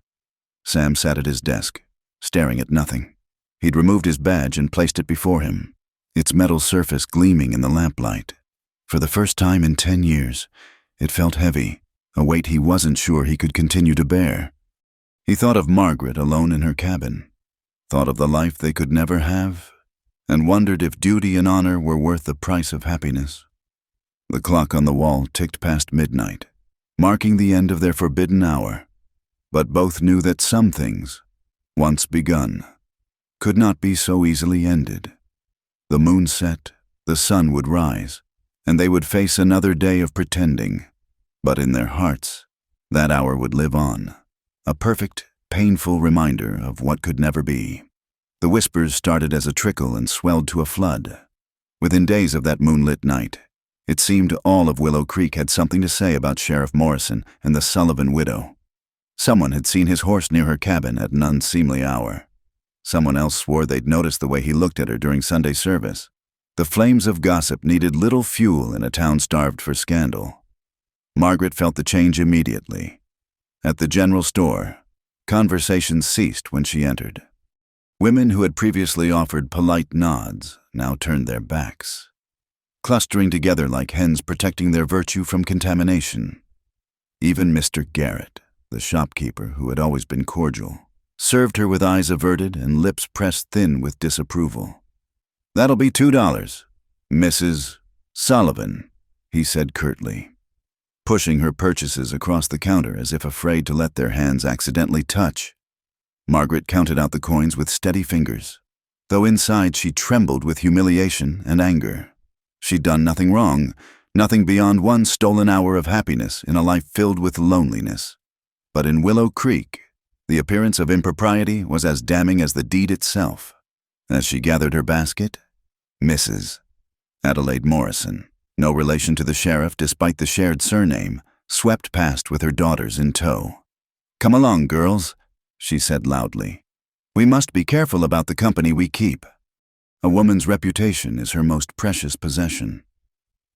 S1: Sam sat at his desk, staring at nothing. He'd removed his badge and placed it before him, its metal surface gleaming in the lamplight. For the first time in 10 years, it felt heavy, a weight he wasn't sure he could continue to bear. He thought of Margaret alone in her cabin, thought of the life they could never have, and wondered if duty and honor were worth the price of happiness. The clock on the wall ticked past midnight, marking the end of their forbidden hour, but both knew that some things, once begun, could not be so easily ended. The moon set, the sun would rise, and they would face another day of pretending, but in their hearts, that hour would live on, a perfect, painful reminder of what could never be. The whispers started as a trickle and swelled to a flood. Within days of that moonlit night, it seemed all of Willow Creek had something to say about Sheriff Morrison and the Sullivan widow. Someone had seen his horse near her cabin at an unseemly hour. Someone else swore they'd noticed the way he looked at her during Sunday service. The flames of gossip needed little fuel in a town starved for scandal. Margaret felt the change immediately. At the general store, conversations ceased when she entered. Women who had previously offered polite nods now turned their backs, clustering together like hens protecting their virtue from contamination. Even Mr. Garrett, the shopkeeper who had always been cordial, served her with eyes averted and lips pressed thin with disapproval. "That'll be $2, Mrs. Sullivan," he said curtly, pushing her purchases across the counter as if afraid to let their hands accidentally touch. Margaret counted out the coins with steady fingers, though inside she trembled with humiliation and anger. She'd done nothing wrong, nothing beyond one stolen hour of happiness in a life filled with loneliness. But in Willow Creek, the appearance of impropriety was as damning as the deed itself. As she gathered her basket, Mrs. Adelaide Morrison, no relation to the sheriff despite the shared surname, swept past with her daughters in tow. "Come along, girls," she said loudly. "We must be careful about the company we keep. A woman's reputation is her most precious possession."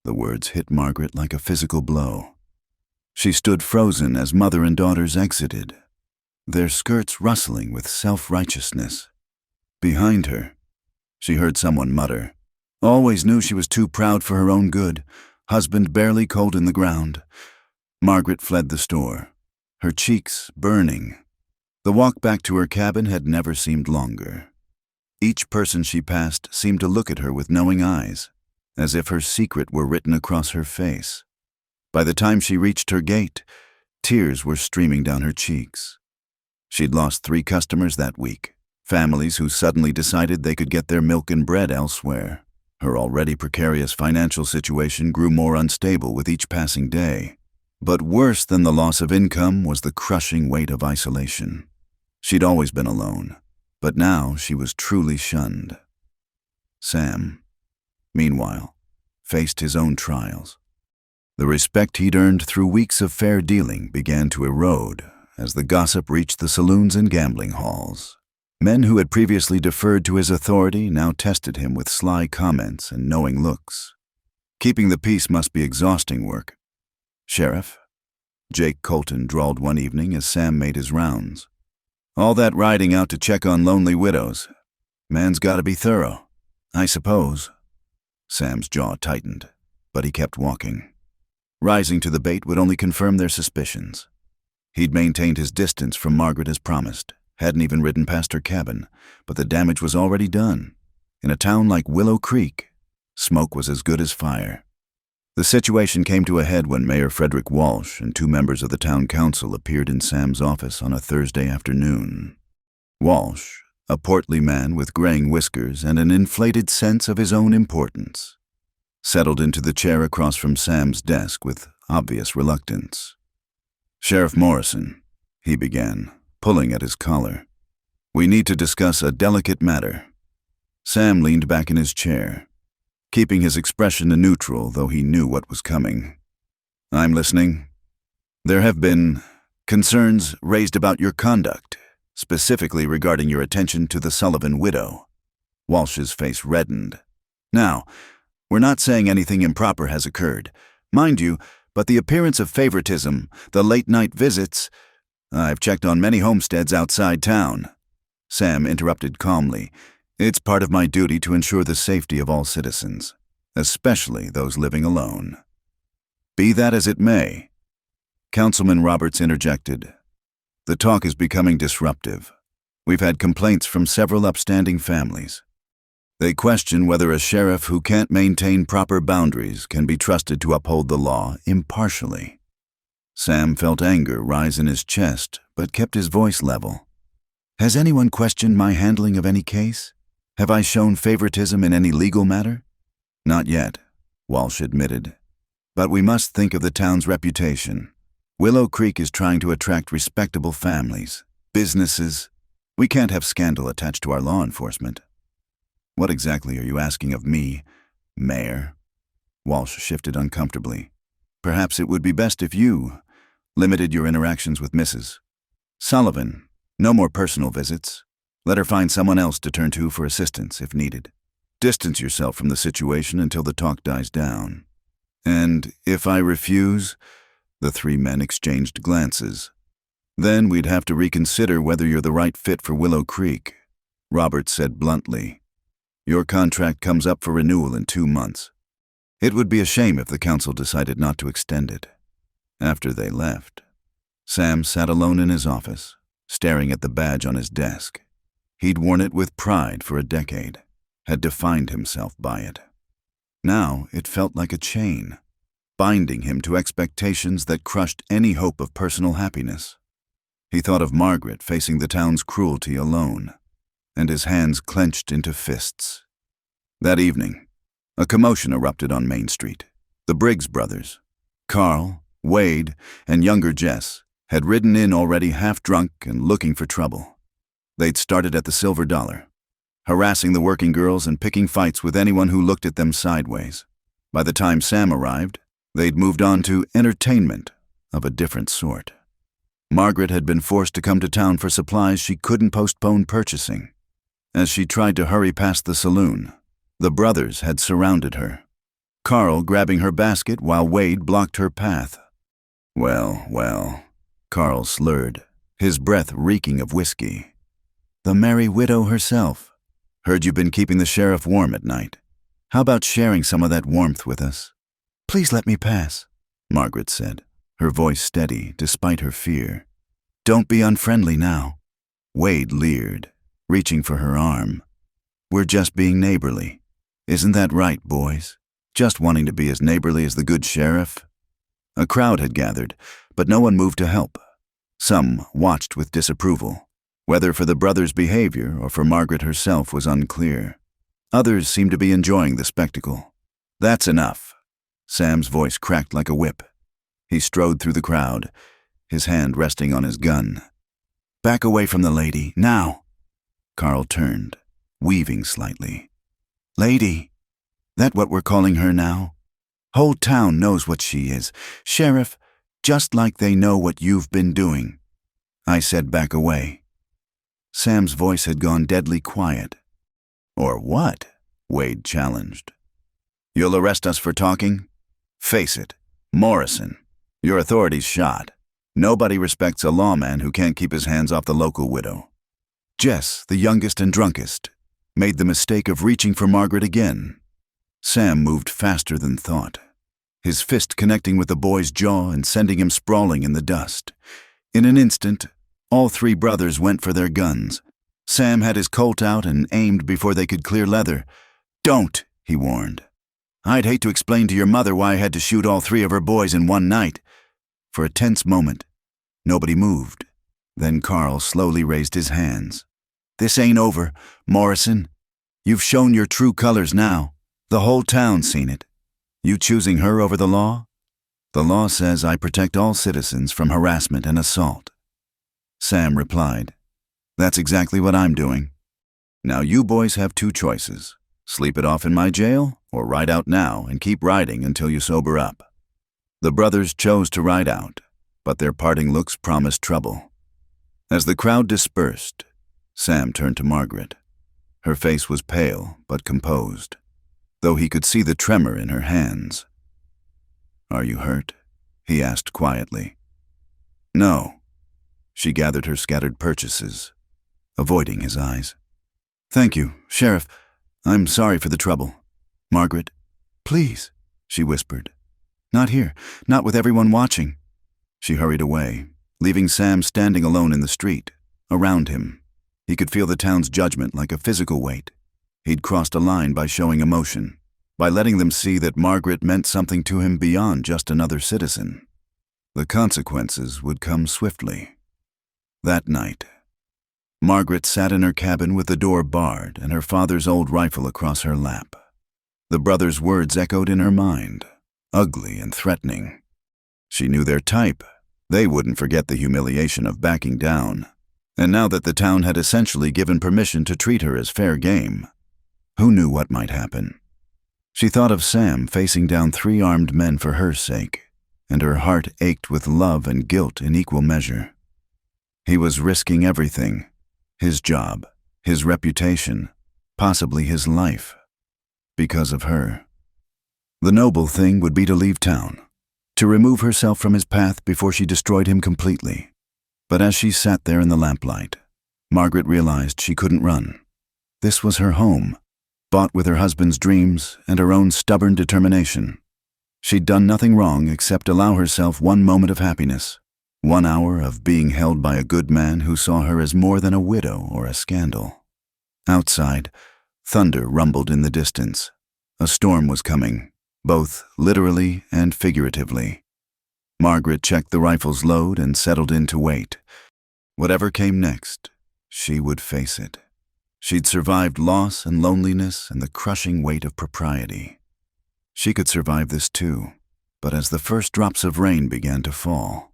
S1: The words hit Margaret like a physical blow. She stood frozen as mother and daughters exited, their skirts rustling with self-righteousness. Behind her, she heard someone mutter, "Always knew she was too proud for her own good, husband barely cold in the ground." Margaret fled the store, her cheeks burning. The walk back to her cabin had never seemed longer. Each person she passed seemed to look at her with knowing eyes, as if her secret were written across her face. By the time she reached her gate, tears were streaming down her cheeks. She'd lost 3 customers that week, families who suddenly decided they could get their milk and bread elsewhere. Her already precarious financial situation grew more unstable with each passing day. But worse than the loss of income was the crushing weight of isolation. She'd always been alone, but now she was truly shunned. Sam, meanwhile, faced his own trials. The respect he'd earned through weeks of fair dealing began to erode as the gossip reached the saloons and gambling halls. Men who had previously deferred to his authority now tested him with sly comments and knowing looks. Keeping the peace must be exhausting work. "Sheriff," Jake Colton drawled one evening as Sam made his rounds. "All that riding out to check on lonely widows. Man's gotta be thorough, I suppose." Sam's jaw tightened, but he kept walking. Rising to the bait would only confirm their suspicions. He'd maintained his distance from Margaret as promised, hadn't even ridden past her cabin, but the damage was already done. In a town like Willow Creek, smoke was as good as fire. The situation came to a head when Mayor Frederick Walsh and 2 members of the town council appeared in Sam's office on a Thursday afternoon. Walsh, a portly man with graying whiskers and an inflated sense of his own importance, settled into the chair across from Sam's desk with obvious reluctance. "Sheriff Morrison," he began, pulling at his collar. "We need to discuss a delicate matter." Sam leaned back in his chair, keeping his expression neutral, though he knew what was coming. "I'm listening." "There have been concerns raised about your conduct, specifically regarding your attention to the Sullivan widow." Walsh's face reddened. "Now, we're not saying anything improper has occurred, mind you, but the appearance of favoritism, the late-night visits— I've checked on many homesteads outside town." Sam interrupted calmly. "It's part of my duty to ensure the safety of all citizens, especially those living alone." "Be that as it may," Councilman Roberts interjected, "the talk is becoming disruptive. We've had complaints from several upstanding families. They question whether a sheriff who can't maintain proper boundaries can be trusted to uphold the law impartially. Sam felt anger rise in his chest, but kept his voice level. Has anyone questioned my handling of any case? Have I shown favoritism in any legal matter? Not yet, Walsh admitted. But we must think of the town's reputation. Willow Creek is trying to attract respectable families, businesses. We can't have scandal attached to our law enforcement. What exactly are you asking of me, Mayor? Walsh shifted uncomfortably. Perhaps it would be best if you limited your interactions with Mrs. Sullivan. No more personal visits. Let her find someone else to turn to for assistance if needed. Distance yourself from the situation until the talk dies down. And if I refuse? The three men exchanged glances. Then we'd have to reconsider whether you're the right fit for Willow Creek, Roberts said bluntly. Your contract comes up for renewal in 2 months. It would be a shame if the council decided not to extend it. After they left, Sam sat alone in his office, staring at the badge on his desk. He'd worn it with pride for a decade, had defined himself by it. Now it felt like a chain, binding him to expectations that crushed any hope of personal happiness. He thought of Margaret facing the town's cruelty alone, and his hands clenched into fists. That evening, a commotion erupted on Main Street. The Briggs brothers, Carl, Wade, and younger Jess, had ridden in already half-drunk and looking for trouble. They'd started at the Silver Dollar, harassing the working girls and picking fights with anyone who looked at them sideways. By the time Sam arrived, they'd moved on to entertainment of a different sort. Margaret had been forced to come to town for supplies she couldn't postpone purchasing. As she tried to hurry past the saloon, the brothers had surrounded her, Carl grabbing her basket while Wade blocked her path. Well, Carl slurred, his breath reeking of whiskey. The Merry Widow herself. Heard you've been keeping the sheriff warm at night. How about sharing some of that warmth with us? Please let me pass, Margaret said, her voice steady despite her fear. Don't be unfriendly now. Wade leered, reaching for her arm. We're just being neighborly. Isn't that right, boys? Just wanting to be as neighborly as the good sheriff? A crowd had gathered, but no one moved to help. Some watched with disapproval. Whether for the brothers' behavior or for Margaret herself was unclear. Others seemed to be enjoying the spectacle. That's enough. Sam's voice cracked like a whip. He strode through the crowd, his hand resting on his gun. Back away from the lady, now. Carl turned, weaving slightly. Lady, that what we're calling her now? Whole town knows what she is. Sheriff, just like they know what you've been doing. I said back away. Sam's voice had gone deadly quiet. Or what? Wade challenged. You'll arrest us for talking? Face it, Morrison. Your authority's shot. Nobody respects a lawman who can't keep his hands off the local widow. Jess, the youngest and drunkest, made the mistake of reaching for Margaret again. Sam moved faster than thought, his fist connecting with the boy's jaw and sending him sprawling in the dust. In an instant, all three brothers went for their guns. Sam had his Colt out and aimed before they could clear leather. Don't, he warned. I'd hate to explain to your mother why I had to shoot all three of her boys in one night. For a tense moment, nobody moved. Then Carl slowly raised his hands. This ain't over, Morrison. You've shown your true colors now. The whole town's seen it. You choosing her over the law? The law says I protect all citizens from harassment and assault. Sam replied, That's exactly what I'm doing. Now you boys have two choices. Sleep it off in my jail, or ride out now and keep riding until you sober up. The brothers chose to ride out, but their parting looks promised trouble. As the crowd dispersed, Sam turned to Margaret. Her face was pale but composed, though he could see the tremor in her hands. Are you hurt? He asked quietly. No. She gathered her scattered purchases, avoiding his eyes. Thank you, Sheriff. I'm sorry for the trouble. Margaret, please, she whispered. Not here, not with everyone watching. She hurried away, leaving Sam standing alone in the street. Around him, He could feel the town's judgment like a physical weight. He'd crossed a line by showing emotion, by letting them see that Margaret meant something to him beyond just another citizen. The consequences would come swiftly. That night, Margaret sat in her cabin with the door barred and her father's old rifle across her lap. The brothers' words echoed in her mind, ugly and threatening. She knew their type. They wouldn't forget the humiliation of backing down. And now that the town had essentially given permission to treat her as fair game, who knew what might happen? She thought of Sam facing down 3 armed men for her sake, and her heart ached with love and guilt in equal measure. He was risking everything, his job, his reputation, possibly his life, because of her. The noble thing would be to leave town, to remove herself from his path before she destroyed him completely. But as she sat there in the lamplight, Margaret realized she couldn't run. This was her home, bought with her husband's dreams and her own stubborn determination. She'd done nothing wrong except allow herself one moment of happiness, 1 hour of being held by a good man who saw her as more than a widow or a scandal. Outside, thunder rumbled in the distance. A storm was coming, both literally and figuratively. Margaret checked the rifle's load and settled in to wait. Whatever came next, she would face it. She'd survived loss and loneliness and the crushing weight of propriety. She could survive this too, but as the first drops of rain began to fall,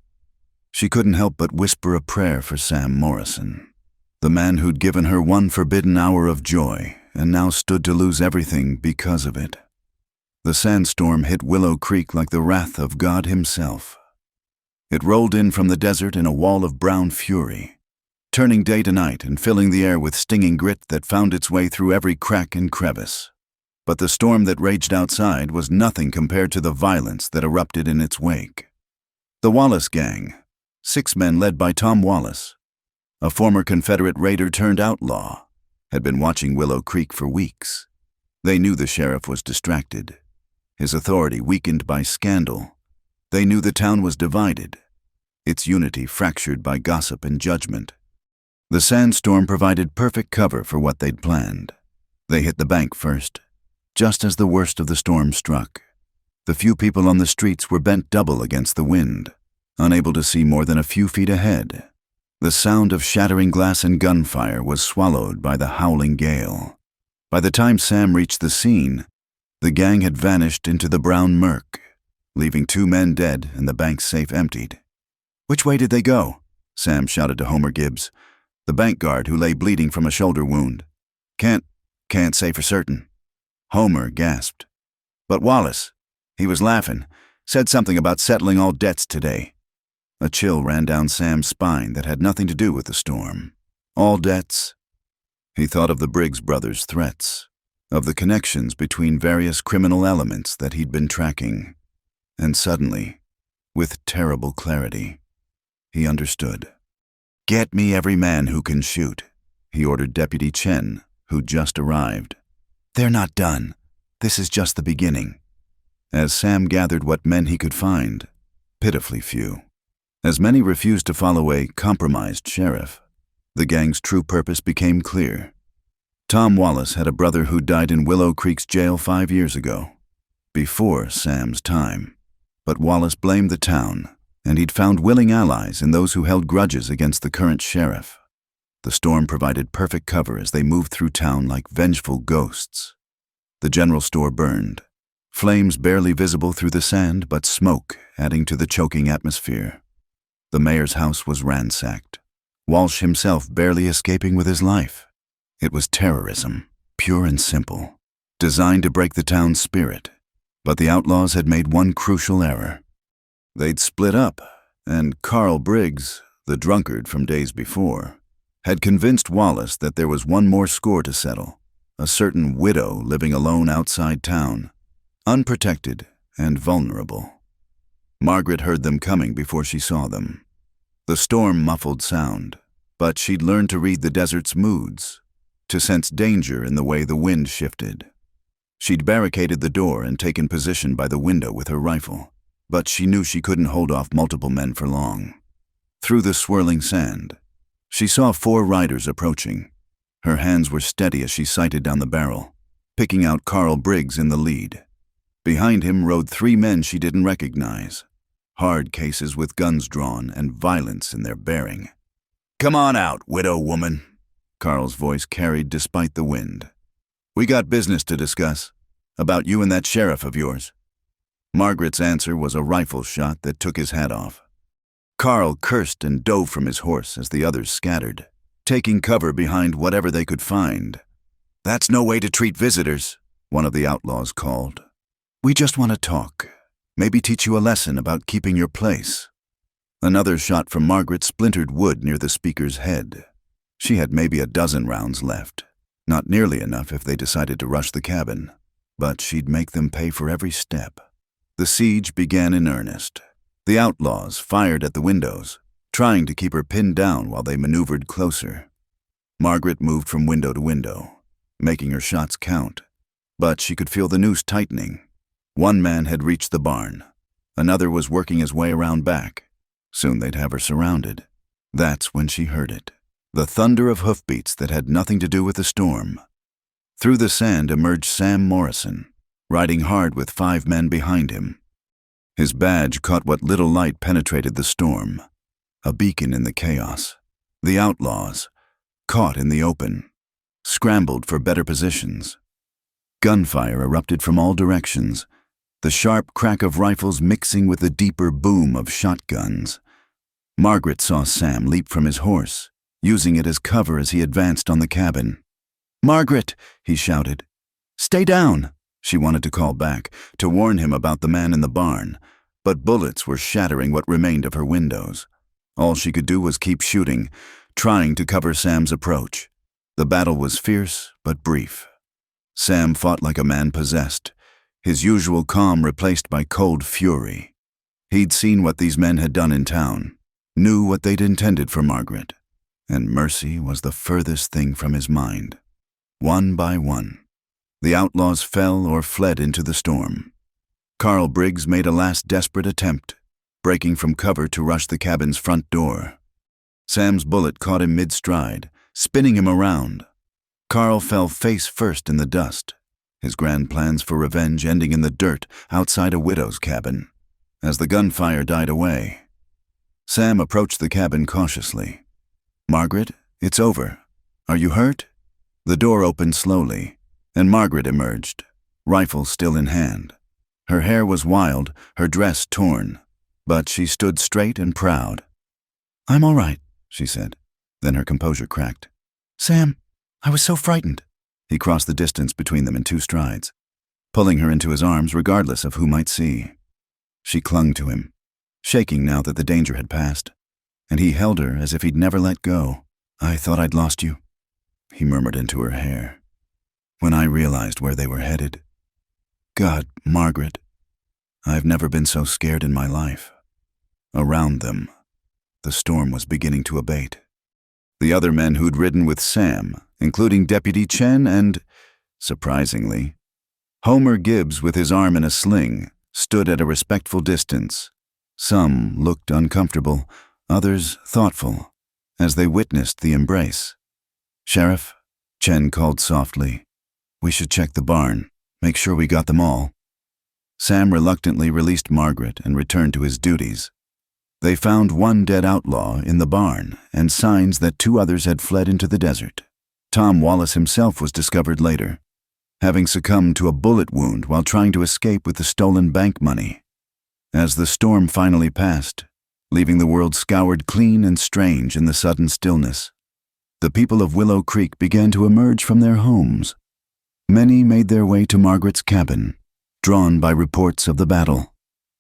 S1: she couldn't help but whisper a prayer for Sam Morrison, the man who'd given her one forbidden hour of joy and now stood to lose everything because of it. The sandstorm hit Willow Creek like the wrath of God himself. It rolled in from the desert in a wall of brown fury, turning day to night and filling the air with stinging grit that found its way through every crack and crevice. But the storm that raged outside was nothing compared to the violence that erupted in its wake. The Wallace Gang, 6 men led by Tom Wallace, a former Confederate raider turned outlaw, had been watching Willow Creek for weeks. They knew the sheriff was distracted, his authority weakened by scandal. They knew the town was divided, its unity fractured by gossip and judgment. The sandstorm provided perfect cover for what they'd planned. They hit the bank first, just as the worst of the storm struck. The few people on the streets were bent double against the wind, unable to see more than a few feet ahead. The sound of shattering glass and gunfire was swallowed by the howling gale. By the time Sam reached the scene, the gang had vanished into the brown murk, leaving 2 men dead and the bank safe emptied. "Which way did they go?" Sam shouted to Homer Gibbs, the bank guard who lay bleeding from a shoulder wound. Can't say for certain." Homer gasped. "But Wallace, he was laughing, said something about settling all debts today." A chill ran down Sam's spine that had nothing to do with the storm. All debts? He thought of the Briggs brothers' threats, of the connections between various criminal elements that he'd been tracking. And suddenly, with terrible clarity, he understood. "Get me every man who can shoot," he ordered Deputy Chen, who'd just arrived. "They're not done. This is just the beginning." As Sam gathered what men he could find, pitifully few. As many refused to follow a compromised sheriff, the gang's true purpose became clear. Tom Wallace had a brother who died in Willow Creek's jail 5 years ago, before Sam's time. But Wallace blamed the town, and he'd found willing allies in those who held grudges against the current sheriff. The storm provided perfect cover as they moved through town like vengeful ghosts. The general store burned, flames barely visible through the sand, but smoke adding to the choking atmosphere. The mayor's house was ransacked, Walsh himself barely escaping with his life. It was terrorism, pure and simple, designed to break the town's spirit. But the outlaws had made one crucial error. They'd split up, and Carl Briggs, the drunkard from days before, had convinced Wallace that there was one more score to settle, a certain widow living alone outside town, unprotected and vulnerable. Margaret heard them coming before she saw them. The storm muffled sound, but she'd learned to read the desert's moods, to sense danger in the way the wind shifted. She'd barricaded the door and taken position by the window with her rifle, but she knew she couldn't hold off multiple men for long. Through the swirling sand, She saw 4 riders approaching. Her hands were steady as she sighted down the barrel, picking out Carl Briggs in the lead. Behind him rode 3 men she didn't recognize, hard cases with guns drawn and violence in their bearing. "Come on out, widow woman," Carl's voice carried despite the wind. "We got business to discuss, about you and that sheriff of yours." Margaret's answer was a rifle shot that took his hat off. Carl cursed and dove from his horse as the others scattered, taking cover behind whatever they could find. "That's no way to treat visitors," one of the outlaws called. "We just want to talk, maybe teach you a lesson about keeping your place." Another shot from Margaret splintered wood near the speaker's head. She had maybe a dozen rounds left, not nearly enough if they decided to rush the cabin, but she'd make them pay for every step. The siege began in earnest. The outlaws fired at the windows, trying to keep her pinned down while they maneuvered closer. Margaret moved from window to window, making her shots count, but she could feel the noose tightening. One man had reached the barn. Another was working his way around back. Soon they'd have her surrounded. That's when she heard it, the thunder of hoofbeats that had nothing to do with the storm. Through the sand emerged Sam Morrison, riding hard with 5 men behind him. His badge caught what little light penetrated the storm, a beacon in the chaos. The outlaws, caught in the open, scrambled for better positions. Gunfire erupted from all directions, the sharp crack of rifles mixing with the deeper boom of shotguns. Margaret saw Sam leap from his horse, using it as cover as he advanced on the cabin. "Margaret!" he shouted. "Stay down!" She wanted to call back, to warn him about the man in the barn, but bullets were shattering what remained of her windows. All she could do was keep shooting, trying to cover Sam's approach. The battle was fierce but brief. Sam fought like a man possessed, his usual calm replaced by cold fury. He'd seen what these men had done in town, knew what they'd intended for Margaret, and mercy was the furthest thing from his mind. One by one, the outlaws fell or fled into the storm. Carl Briggs made a last desperate attempt, breaking from cover to rush the cabin's front door. Sam's bullet caught him mid-stride, spinning him around. Carl fell face first in the dust, his grand plans for revenge ending in the dirt outside a widow's cabin. As the gunfire died away, Sam approached the cabin cautiously. "Margaret, it's over. Are you hurt?" The door opened slowly, and Margaret emerged, rifle still in hand. Her hair was wild, her dress torn, but she stood straight and proud. "I'm all right," she said. Then her composure cracked. "Sam, I was so frightened." He crossed the distance between them in 2 strides, pulling her into his arms regardless of who might see. She clung to him, shaking now that the danger had passed, and he held her as if he'd never let go. "I thought I'd lost you," he murmured into her hair. "When I realized where they were headed. God, Margaret, I've never been so scared in my life." Around them, the storm was beginning to abate. The other men who'd ridden with Sam, including Deputy Chen and, surprisingly, Homer Gibbs with his arm in a sling, stood at a respectful distance. Some looked uncomfortable, others thoughtful, as they witnessed the embrace. "Sheriff," Chen called softly, "we should check the barn, make sure we got them all." Sam reluctantly released Margaret and returned to his duties. They found 1 dead outlaw in the barn and signs that 2 others had fled into the desert. Tom Wallace himself was discovered later, having succumbed to a bullet wound while trying to escape with the stolen bank money. As the storm finally passed, leaving the world scoured clean and strange in the sudden stillness, the people of Willow Creek began to emerge from their homes. Many made their way to Margaret's cabin, drawn by reports of the battle.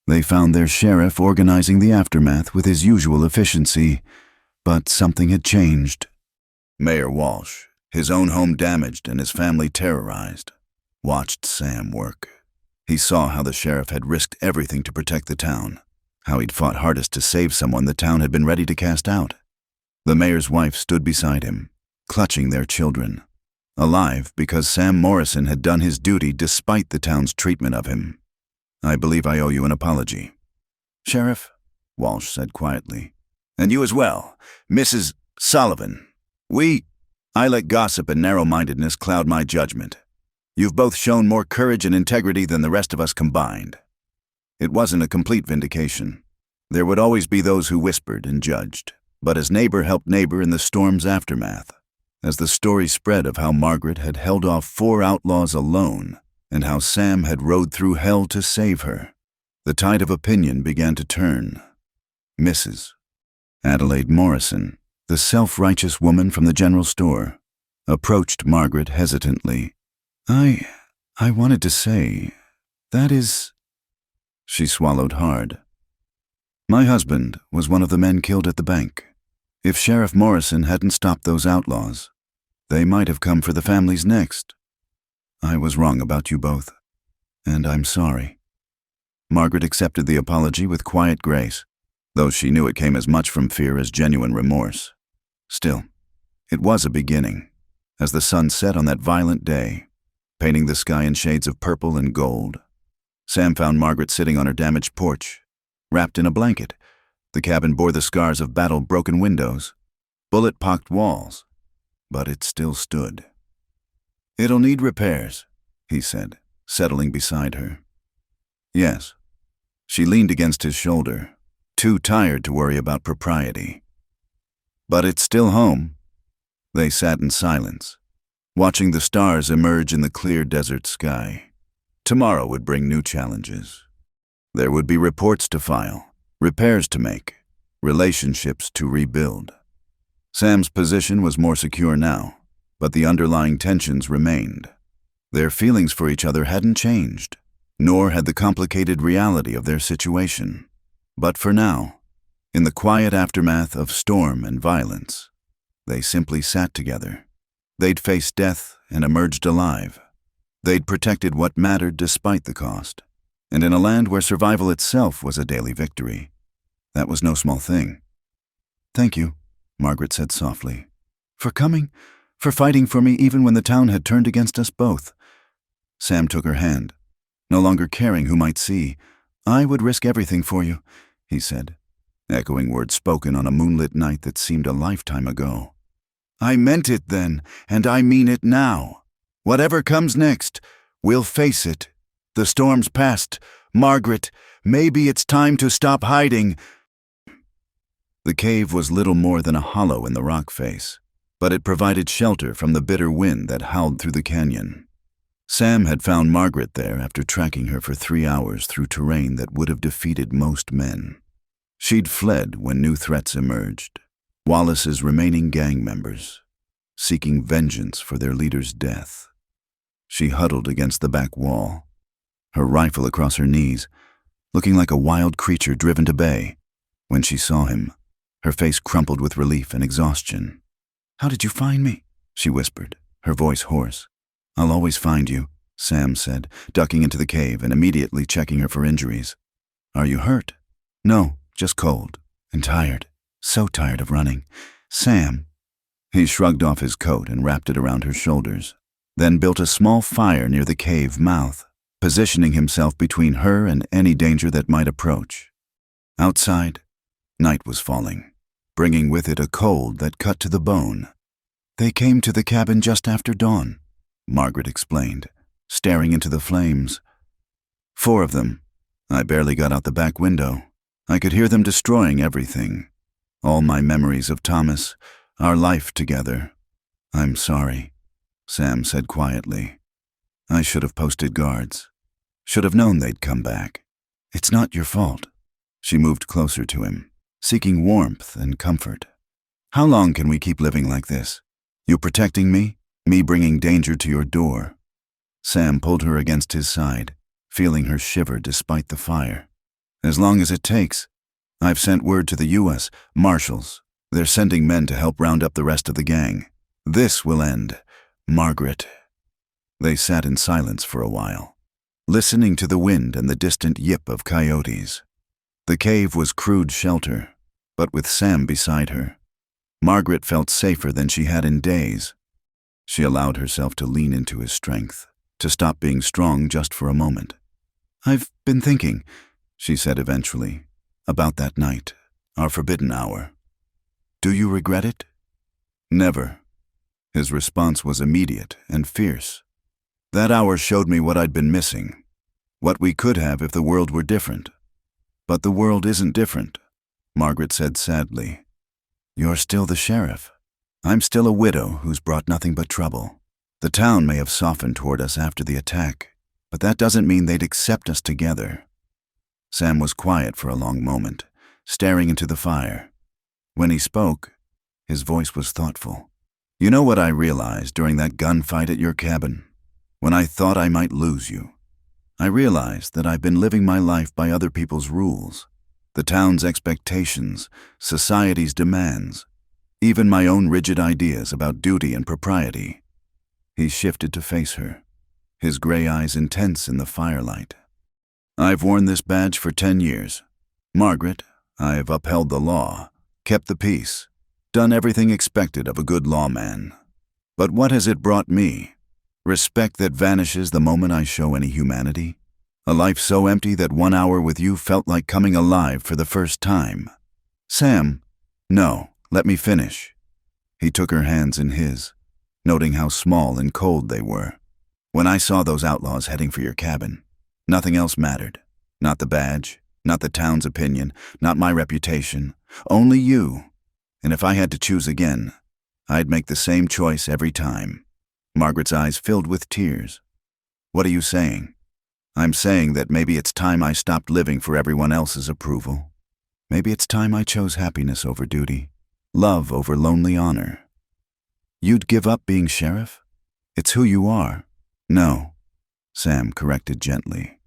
S1: They found their sheriff organizing the aftermath with his usual efficiency, but something had changed. Mayor Walsh, his own home damaged and his family terrorized, watched Sam work. He saw how the sheriff had risked everything to protect the town, how he'd fought hardest to save someone the town had been ready to cast out. The mayor's wife stood beside him, clutching their children, alive because Sam Morrison had done his duty despite the town's treatment of him. "I believe I owe you an apology." "Sheriff," Walsh said quietly. "And you as well, Mrs. Sullivan, I let gossip and narrow-mindedness cloud my judgment. You've both shown more courage and integrity than the rest of us combined. It wasn't a complete vindication. There would always be those who whispered and judged, but as neighbor helped neighbor in the storm's aftermath, as the story spread of how Margaret had held off 4 outlaws alone and how Sam had rode through hell to save her, the tide of opinion began to turn. Mrs. Adelaide Morrison, the self-righteous woman from the general store, approached Margaret hesitantly. I wanted to say, that is... She swallowed hard. My husband was one of the men killed at the bank. If Sheriff Morrison hadn't stopped those outlaws, they might have come for the families next. I was wrong about you both, and I'm sorry. Margaret accepted the apology with quiet grace, though she knew it came as much from fear as genuine remorse. Still, it was a beginning, as the sun set on that violent day, painting the sky in shades of purple and gold. Sam found Margaret sitting on her damaged porch, wrapped in a blanket. The cabin bore the scars of battle-broken windows, bullet-pocked walls, but it still stood. "It'll need repairs," he said, settling beside her. "Yes." She leaned against his shoulder, too tired to worry about propriety. "But it's still home." They sat in silence, watching the stars emerge in the clear desert sky. Tomorrow would bring new challenges. There would be reports to file, repairs to make, relationships to rebuild. Sam's position was more secure now, but the underlying tensions remained. Their feelings for each other hadn't changed, nor had the complicated reality of their situation. But for now, in the quiet aftermath of storm and violence, they simply sat together. They'd faced death and emerged alive. They'd protected what mattered despite the cost. And in a land where survival itself was a daily victory, that was no small thing. "Thank you," Margaret said softly, "for coming, for fighting for me even when the town had turned against us both." Sam took her hand, no longer caring who might see. "I would risk everything for you," he said, echoing words spoken on a moonlit night that seemed a lifetime ago. "I meant it then, and I mean it now. Whatever comes next, we'll face it. The storm's past. Margaret, maybe it's time to stop hiding." The cave was little more than a hollow in the rock face, but it provided shelter from the bitter wind that howled through the canyon. Sam had found Margaret there after tracking her for 3 hours through terrain that would have defeated most men. She'd fled when new threats emerged, Wallace's remaining gang members, seeking vengeance for their leader's death. She huddled against the back wall, her rifle across her knees, looking like a wild creature driven to bay. When she saw him, her face crumpled with relief and exhaustion. "How did you find me?" she whispered, her voice hoarse. "I'll always find you," Sam said, ducking into the cave and immediately checking her for injuries. "Are you hurt?" "No, just cold and tired. So tired of running." "Sam." He shrugged off his coat and wrapped it around her shoulders, then built a small fire near the cave mouth, positioning himself between her and any danger that might approach. Outside, night was falling, bringing with it a cold that cut to the bone. "They came to the cabin just after dawn," Margaret explained, staring into the flames. "4 of them. I barely got out the back window. I could hear them destroying everything. All my memories of Thomas, our life together. I'm sorry," Sam said quietly. "I should have posted guards. Should have known they'd come back. It's not your fault." She moved closer to him, seeking warmth and comfort. "How long can we keep living like this? You protecting me bringing danger to your door." Sam pulled her against his side, feeling her shiver despite the fire. "As long as it takes. I've sent word to the U.S. Marshals. They're sending men to help round up the rest of the gang. This will end. Margaret." They sat in silence for a while, listening to the wind and the distant yip of coyotes. The cave was crude shelter, but with Sam beside her, Margaret felt safer than she had in days. She allowed herself to lean into his strength, to stop being strong just for a moment. "I've been thinking," she said eventually, "about that night, our forbidden hour. Do you regret it?" Never. His response was immediate and fierce. That hour showed me what I'd been missing, what we could have if the world were different. But the world isn't different, Margaret said sadly. You're still the sheriff. I'm still a widow who's brought nothing but trouble. The town may have softened toward us after the attack, but that doesn't mean they'd accept us together. Sam was quiet for a long moment, staring into the fire. When he spoke, his voice was thoughtful. You know what I realized during that gunfight at your cabin? When I thought I might lose you, I realized that I've been living my life by other people's rules, the town's expectations, society's demands, even my own rigid ideas about duty and propriety. He shifted to face her, his gray eyes intense in the firelight. I've worn this badge for 10 years. Margaret, I've upheld the law, kept the peace, done everything expected of a good lawman. But what has it brought me? Respect that vanishes the moment I show any humanity? A life so empty that 1 hour with you felt like coming alive for the first time. Sam, no, let me finish. He took her hands in his, noting how small and cold they were. When I saw those outlaws heading for your cabin, nothing else mattered. Not the badge, not the town's opinion, not my reputation, only you. And if I had to choose again, I'd make the same choice every time. Margaret's eyes filled with tears. What are you saying? I'm saying that maybe it's time I stopped living for everyone else's approval. Maybe it's time I chose happiness over duty, love over lonely honor. You'd give up being sheriff? It's who you are. No, Sam corrected gently.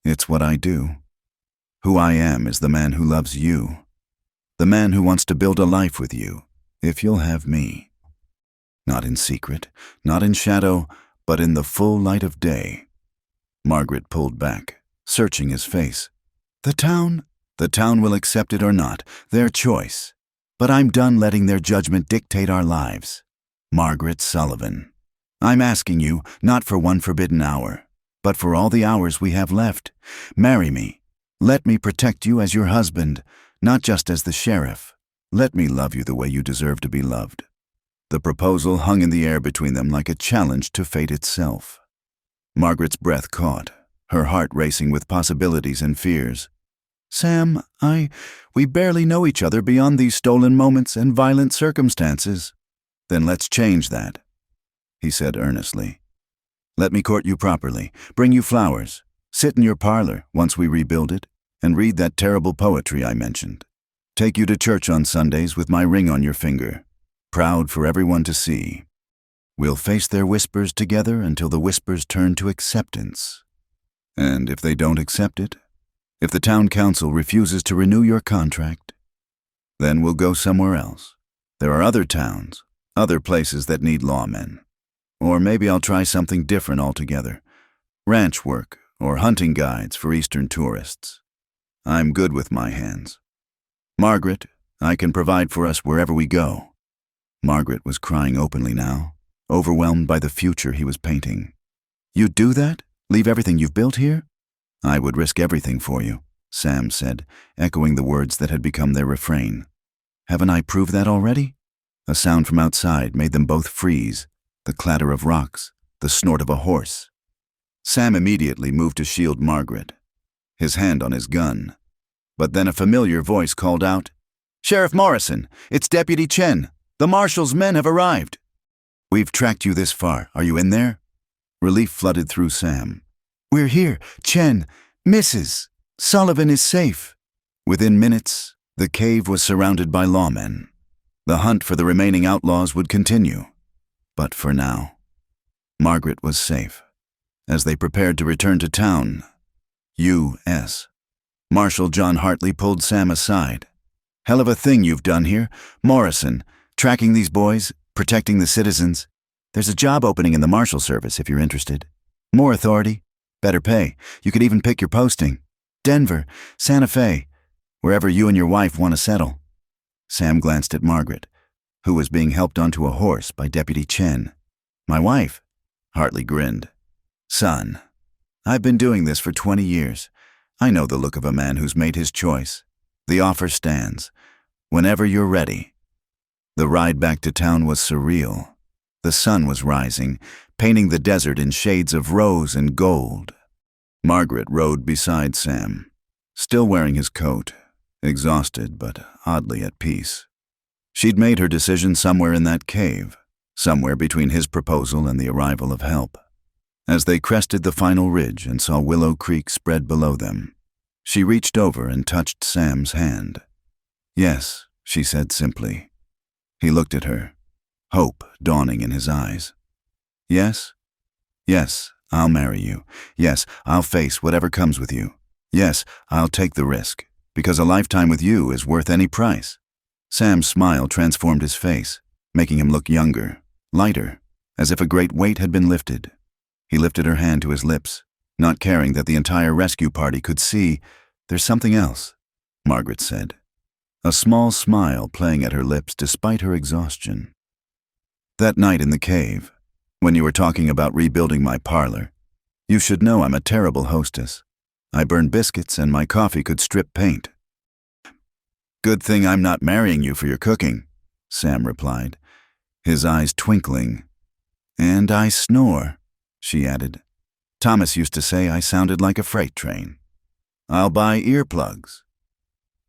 S1: It's what I do. Who I am is the man who loves you. The man who wants to build a life with you, if you'll have me. Not in secret, not in shadow, but in the full light of day. Margaret pulled back, searching his face. The town will accept it or not, their choice. But I'm done letting their judgment dictate our lives. Margaret Sullivan. I'm asking you, not for one forbidden hour, but for all the hours we have left. Marry me. Let me protect you as your husband, not just as the sheriff. Let me love you the way you deserve to be loved. The proposal hung in the air between them like a challenge to fate itself. Margaret's breath caught, her heart racing with possibilities and fears. Sam, we barely know each other beyond these stolen moments and violent circumstances. Then let's change that, he said earnestly. Let me court you properly, bring you flowers, sit in your parlor once we rebuild it, and read that terrible poetry I mentioned. Take you to church on Sundays with my ring on your finger, proud for everyone to see. We'll face their whispers together until the whispers turn to acceptance. And if they don't accept it, if the town council refuses to renew your contract, then we'll go somewhere else. There are other towns, other places that need lawmen. Or maybe I'll try something different altogether. Ranch work or hunting guides for Eastern tourists. I'm good with my hands. Margaret, I can provide for us wherever we go. Margaret was crying openly now, overwhelmed by the future he was painting. You'd do that? Leave everything you've built here? I would risk everything for you, Sam said, echoing the words that had become their refrain. Haven't I proved that already? A sound from outside made them both freeze, the clatter of rocks, the snort of a horse. Sam immediately moved to shield Margaret, his hand on his gun. But then a familiar voice called out, Sheriff Morrison, it's Deputy Chen. The marshal's men have arrived. We've tracked you this far. Are you in there? Relief flooded through Sam. We're here. Chen, Mrs. Sullivan is safe. Within minutes, the cave was surrounded by lawmen. The hunt for the remaining outlaws would continue. But for now, Margaret was safe. As they prepared to return to town, U.S. Marshal John Hartley pulled Sam aside. Hell of a thing you've done here, Morrison, tracking these boys, protecting the citizens. There's a job opening in the Marshal Service if you're interested. More authority, better pay. You could even pick your posting. Denver, Santa Fe, wherever you and your wife want to settle. Sam glanced at Margaret, who was being helped onto a horse by Deputy Chen. My wife? Hartley grinned. Son, I've been doing this for 20 years. I know the look of a man who's made his choice. The offer stands. Whenever you're ready. The ride back to town was surreal. The sun was rising, painting the desert in shades of rose and gold. Margaret rode beside Sam, still wearing his coat, exhausted but oddly at peace. She'd made her decision somewhere in that cave, somewhere between his proposal and the arrival of help. As they crested the final ridge and saw Willow Creek spread below them, she reached over and touched Sam's hand. "Yes," she said simply. He looked at her, hope dawning in his eyes. "Yes? Yes, I'll marry you. Yes, I'll face whatever comes with you. Yes, I'll take the risk, because a lifetime with you is worth any price." Sam's smile transformed his face, making him look younger, lighter, as if a great weight had been lifted. He lifted her hand to his lips, not caring that the entire rescue party could see. "There's something else," Margaret said, a small smile playing at her lips despite her exhaustion. "That night in the cave, when you were talking about rebuilding my parlor, you should know I'm a terrible hostess. I burn biscuits and my coffee could strip paint." "Good thing I'm not marrying you for your cooking," Sam replied, his eyes twinkling. "And I snore," she added. "Thomas used to say I sounded like a freight train. I'll buy earplugs.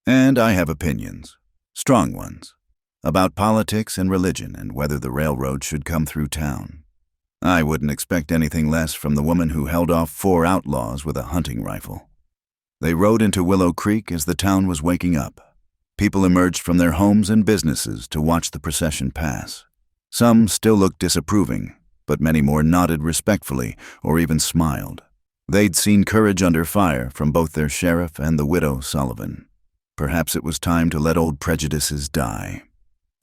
S1: And I have opinions, strong ones, about politics and religion and whether the railroad should come through town. I wouldn't expect anything less from the woman who held off 4 outlaws with a hunting rifle." They rode into Willow Creek as the town was waking up. People emerged from their homes and businesses to watch the procession pass. Some still looked disapproving, but many more nodded respectfully or even smiled. They'd seen courage under fire from both their sheriff and the widow Sullivan. Perhaps it was time to let old prejudices die.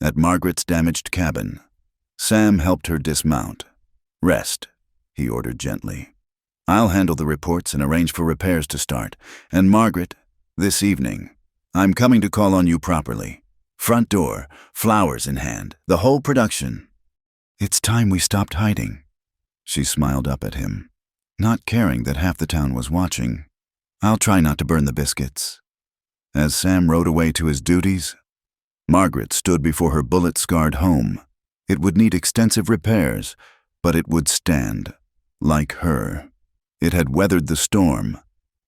S1: At Margaret's damaged cabin, Sam helped her dismount. "Rest," he ordered gently. "I'll handle the reports and arrange for repairs to start. And Margaret, this evening, I'm coming to call on you properly. Front door, flowers in hand, the whole production." "It's time we stopped hiding." She smiled up at him, not caring that half the town was watching. "I'll try not to burn the biscuits." As Sam rode away to his duties, Margaret stood before her bullet-scarred home. It would need extensive repairs, but it would stand, like her. It had weathered the storm,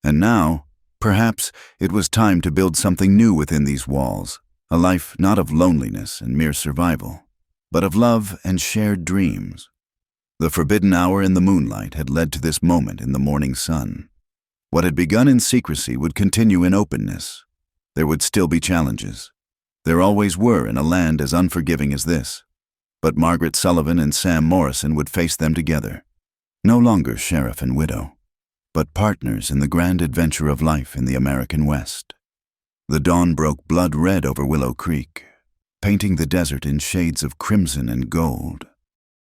S1: and now, perhaps, it was time to build something new within these walls, a life not of loneliness and mere survival, but of love and shared dreams. The forbidden hour in the moonlight had led to this moment in the morning sun. What had begun in secrecy would continue in openness. There would still be challenges. There always were in a land as unforgiving as this. But Margaret Sullivan and Sam Morrison would face them together. No longer sheriff and widow, but partners in the grand adventure of life in the American West. The dawn broke blood red over Willow Creek, painting the desert in shades of crimson and gold.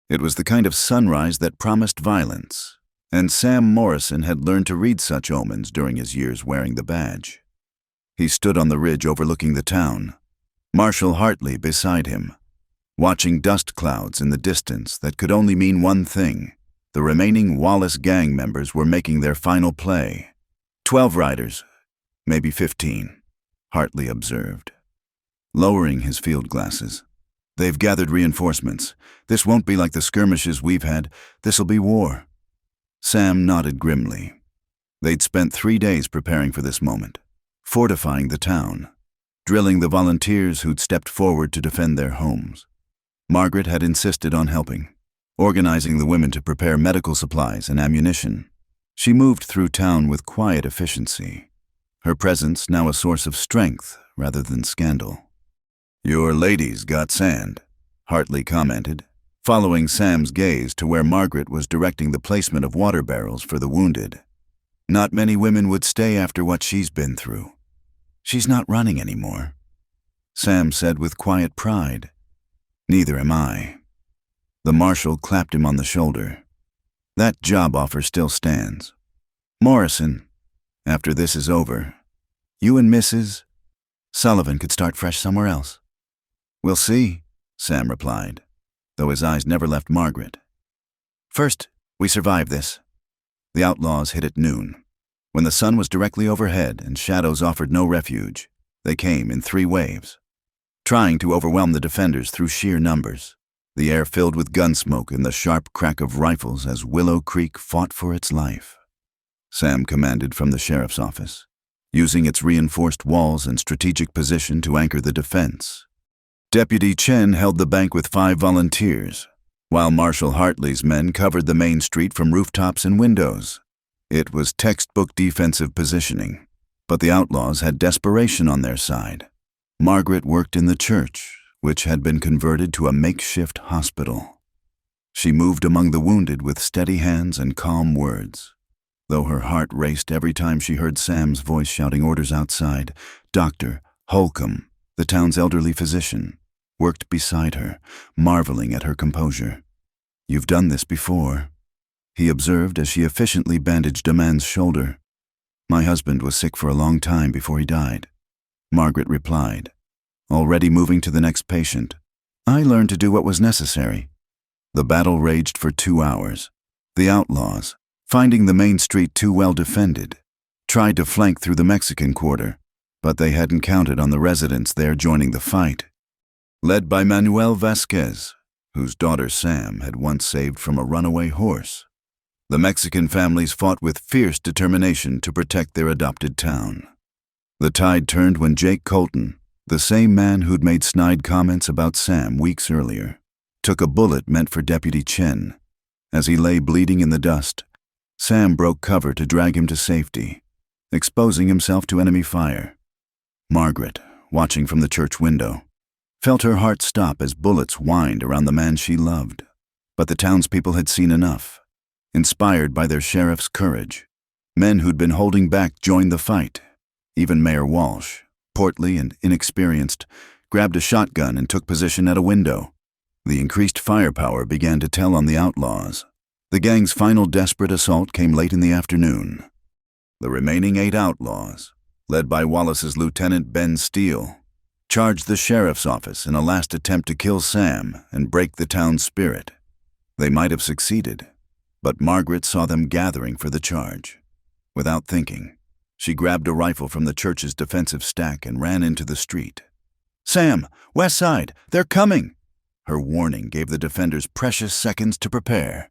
S1: It was the kind of sunrise that promised violence, and Sam Morrison had learned to read such omens during his years wearing the badge. He stood on the ridge overlooking the town, Marshall Hartley beside him, watching dust clouds in the distance that could only mean one thing. The remaining Wallace gang members were making their final play. 12 riders, maybe 15, Hartley observed, lowering his field glasses. "They've gathered reinforcements. This won't be like the skirmishes we've had. This'll be war." Sam nodded grimly. They'd spent 3 days preparing for this moment, fortifying the town, drilling the volunteers who'd stepped forward to defend their homes. Margaret had insisted on helping, organizing the women to prepare medical supplies and ammunition. She moved through town with quiet efficiency, her presence now a source of strength rather than scandal. "Your ladies got sand," Hartley commented, following Sam's gaze to where Margaret was directing the placement of water barrels for the wounded. "Not many women would stay after what she's been through." "She's not running anymore," Sam said with quiet pride. "Neither am I." The marshal clapped him on the shoulder. "That job offer still stands. Morrison, after this is over, you and Mrs. Sullivan could start fresh somewhere else." "We'll see," Sam replied, though his eyes never left Margaret. "First, we survive this." The outlaws hit at noon. When the sun was directly overhead and shadows offered no refuge, they came in 3 waves. trying to overwhelm the defenders through sheer numbers. The air filled with gun smoke and the sharp crack of rifles as Willow Creek fought for its life. Sam commanded from the sheriff's office, using its reinforced walls and strategic position to anchor the defense. Deputy Chen held the bank with 5 volunteers, while Marshal Hartley's men covered the main street from rooftops and windows. It was textbook defensive positioning, but the outlaws had desperation on their side. Margaret worked in the church, which had been converted to a makeshift hospital. She moved among the wounded with steady hands and calm words. Though her heart raced every time she heard Sam's voice shouting orders outside, Dr. Holcomb, the town's elderly physician, worked beside her, marveling at her composure. "You've done this before," he observed as she efficiently bandaged a man's shoulder. "My husband was sick for a long time before he died," Margaret replied, already moving to the next patient. "I learned to do what was necessary." The battle raged for 2 hours. The outlaws, finding the main street too well defended, tried to flank through the Mexican quarter, but they hadn't counted on the residents there joining the fight. Led by Manuel Vasquez, whose daughter Sam had once saved from a runaway horse, the Mexican families fought with fierce determination to protect their adopted town. The tide turned when Jake Colton, the same man who'd made snide comments about Sam weeks earlier, took a bullet meant for Deputy Chen. As he lay bleeding in the dust, Sam broke cover to drag him to safety, exposing himself to enemy fire. Margaret, watching from the church window, felt her heart stop as bullets whined around the man she loved. But the townspeople had seen enough. Inspired by their sheriff's courage, men who'd been holding back joined the fight. Even Mayor Walsh, portly and inexperienced, grabbed a shotgun and took position at a window. The increased firepower began to tell on the outlaws. The gang's final desperate assault came late in the afternoon. The remaining 8 outlaws, led by Wallace's Lieutenant Ben Steele, charged the sheriff's office in a last attempt to kill Sam and break the town's spirit. They might have succeeded, but Margaret saw them gathering for the charge. Without thinking, she grabbed a rifle from the church's defensive stack and ran into the street. "Sam, west side, they're coming!" Her warning gave the defenders precious seconds to prepare.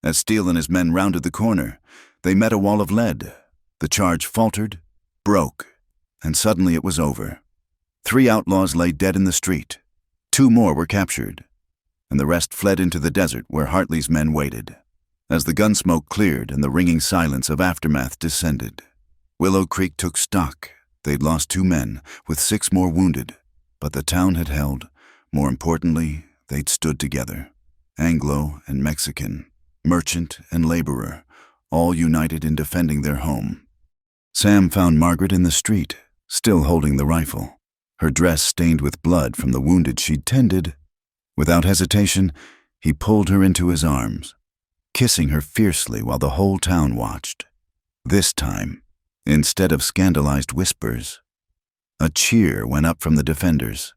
S1: As Steele and his men rounded the corner, they met a wall of lead. The charge faltered, broke, and suddenly it was over. 3 outlaws lay dead in the street. 2 more were captured, and the rest fled into the desert where Hartley's men waited. As the gun smoke cleared and the ringing silence of aftermath descended, Willow Creek took stock. They'd lost 2 men, with 6 more wounded, but the town had held. More importantly, they'd stood together. Anglo and Mexican, merchant and laborer, all united in defending their home. Sam found Margaret in the street, still holding the rifle, her dress stained with blood from the wounded she'd tended. Without hesitation, he pulled her into his arms, kissing her fiercely while the whole town watched. This time, instead of scandalized whispers, a cheer went up from the defenders.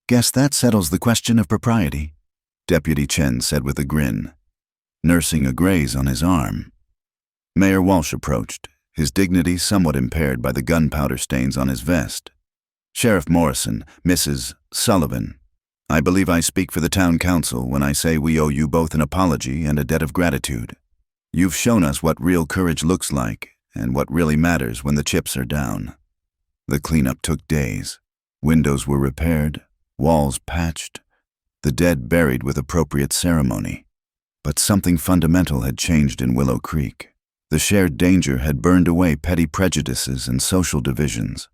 S1: "Guess that settles the question of propriety," Deputy Chen said with a grin, nursing a graze on his arm. Mayor Walsh approached, his dignity somewhat impaired by the gunpowder stains on his vest. "Sheriff Morrison, Mrs. Sullivan, I believe I speak for the town council when I say we owe you both an apology and a debt of gratitude. You've shown us what real courage looks like and what really matters when the chips are down." The cleanup took days. Windows were repaired, walls patched, the dead buried with appropriate ceremony. But something fundamental had changed in Willow Creek. The shared danger had burned away petty prejudices and social divisions.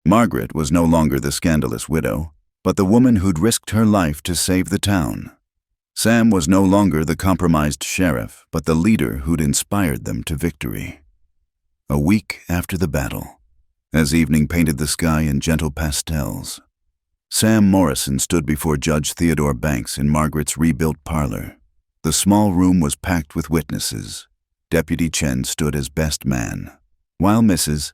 S1: Margaret was no longer the scandalous widow, but the woman who'd risked her life to save the town. Sam was no longer the compromised sheriff, but the leader who'd inspired them to victory. A week after the battle, as evening painted the sky in gentle pastels, Sam Morrison stood before Judge Theodore Banks in Margaret's rebuilt parlor. The small room was packed with witnesses. Deputy Chen stood as best man, while Mrs.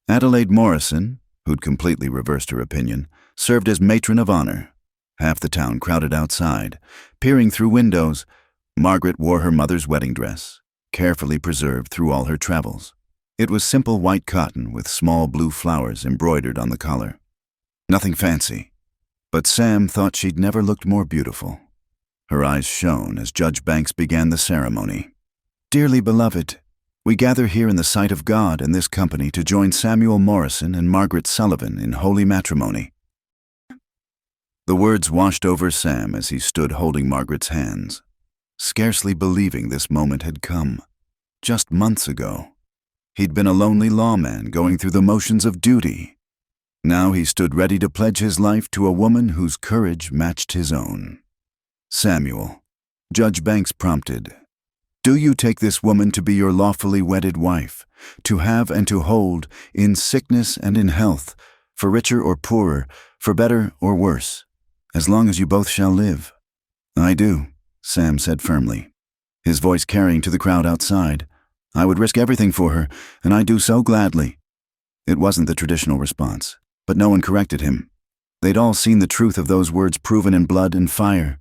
S1: Adelaide Morrison, who'd completely reversed her opinion, served as matron of honor. Half the town crowded outside, peering through windows. Margaret wore her mother's wedding dress, carefully preserved through all her travels. It was simple white cotton with small blue flowers embroidered on the collar. Nothing fancy, But Sam thought she'd never looked more beautiful. Her eyes shone as Judge Banks began the ceremony. "Dearly beloved, we gather here in the sight of God and this company to join Samuel Morrison and Margaret Sullivan in holy matrimony." The words washed over Sam as he stood holding Margaret's hands, scarcely believing this moment had come. Just months ago, he'd been a lonely lawman going through the motions of duty. Now he stood ready to pledge his life to a woman whose courage matched his own. "Samuel," Judge Banks prompted, "do you take this woman to be your lawfully wedded wife, to have and to hold, in sickness and in health, for richer or poorer, for better or worse, as long as you both shall live?" "I do," Sam said firmly, his voice carrying to the crowd outside. "I would risk everything for her, and I do so gladly." It wasn't the traditional response, but no one corrected him. They'd all seen the truth of those words proven in blood and fire.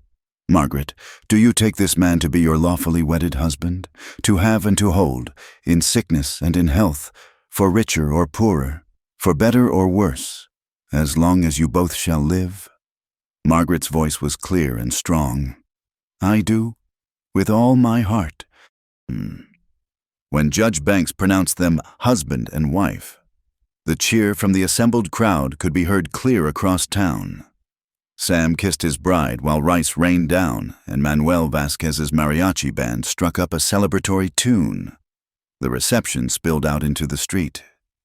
S1: "Margaret, do you take this man to be your lawfully wedded husband, to have and to hold, in sickness and in health, for richer or poorer, for better or worse, as long as you both shall live?" Margaret's voice was clear and strong. "I do, with all my heart." When Judge Banks pronounced them husband and wife, the cheer from the assembled crowd could be heard clear across town. Sam kissed his bride while rice rained down and Manuel Vasquez's mariachi band struck up a celebratory tune. The reception spilled out into the street,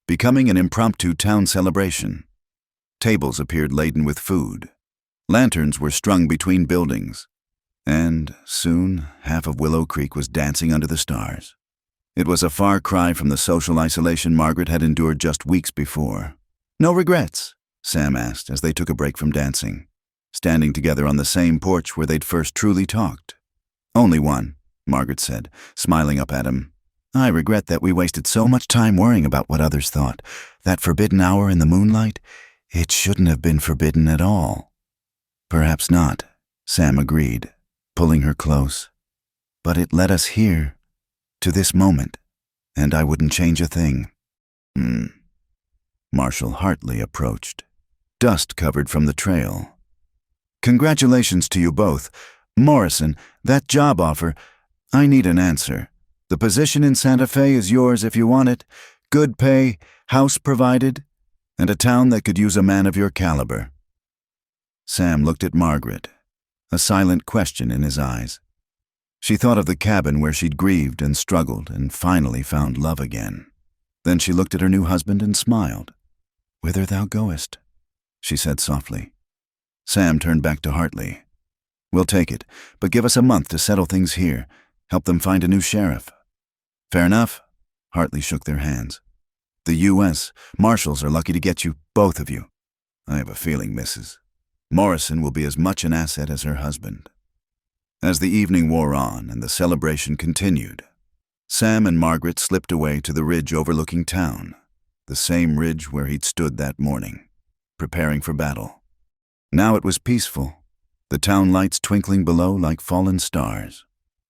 S1: becoming an impromptu town celebration. Tables appeared laden with food. Lanterns were strung between buildings. And soon, half of Willow Creek was dancing under the stars. It was a far cry from the social isolation Margaret had endured just weeks before. "No regrets?" Sam asked as they took a break from dancing, standing together on the same porch where they'd first truly talked. "Only one," Margaret said, smiling up at him. "I regret that we wasted so much time worrying about what others thought. That forbidden hour in the moonlight, it shouldn't have been forbidden at all." "Perhaps not," Sam agreed, pulling her close. "But it led us here, to this moment, and I wouldn't change a thing." Marshall Hartley approached, dust covered from the trail. "Congratulations to you both. Morrison, that job offer, I need an answer. The position in Santa Fe is yours if you want it. Good pay, house provided, and a town that could use a man of your caliber." Sam looked at Margaret, a silent question in his eyes. She thought of the cabin where she'd grieved and struggled and finally found love again. Then she looked at her new husband and smiled. "Whither thou goest," she said softly. Sam turned back to Hartley. "We'll take it, but give us a month to settle things here, help them find a new sheriff." "Fair enough." Hartley shook their hands. "The U.S. Marshals are lucky to get you, both of you. I have a feeling, Mrs. Morrison will be as much an asset as her husband." As the evening wore on and the celebration continued, Sam and Margaret slipped away to the ridge overlooking town, the same ridge where he'd stood that morning, preparing for battle. Now it was peaceful, the town lights twinkling below like fallen stars.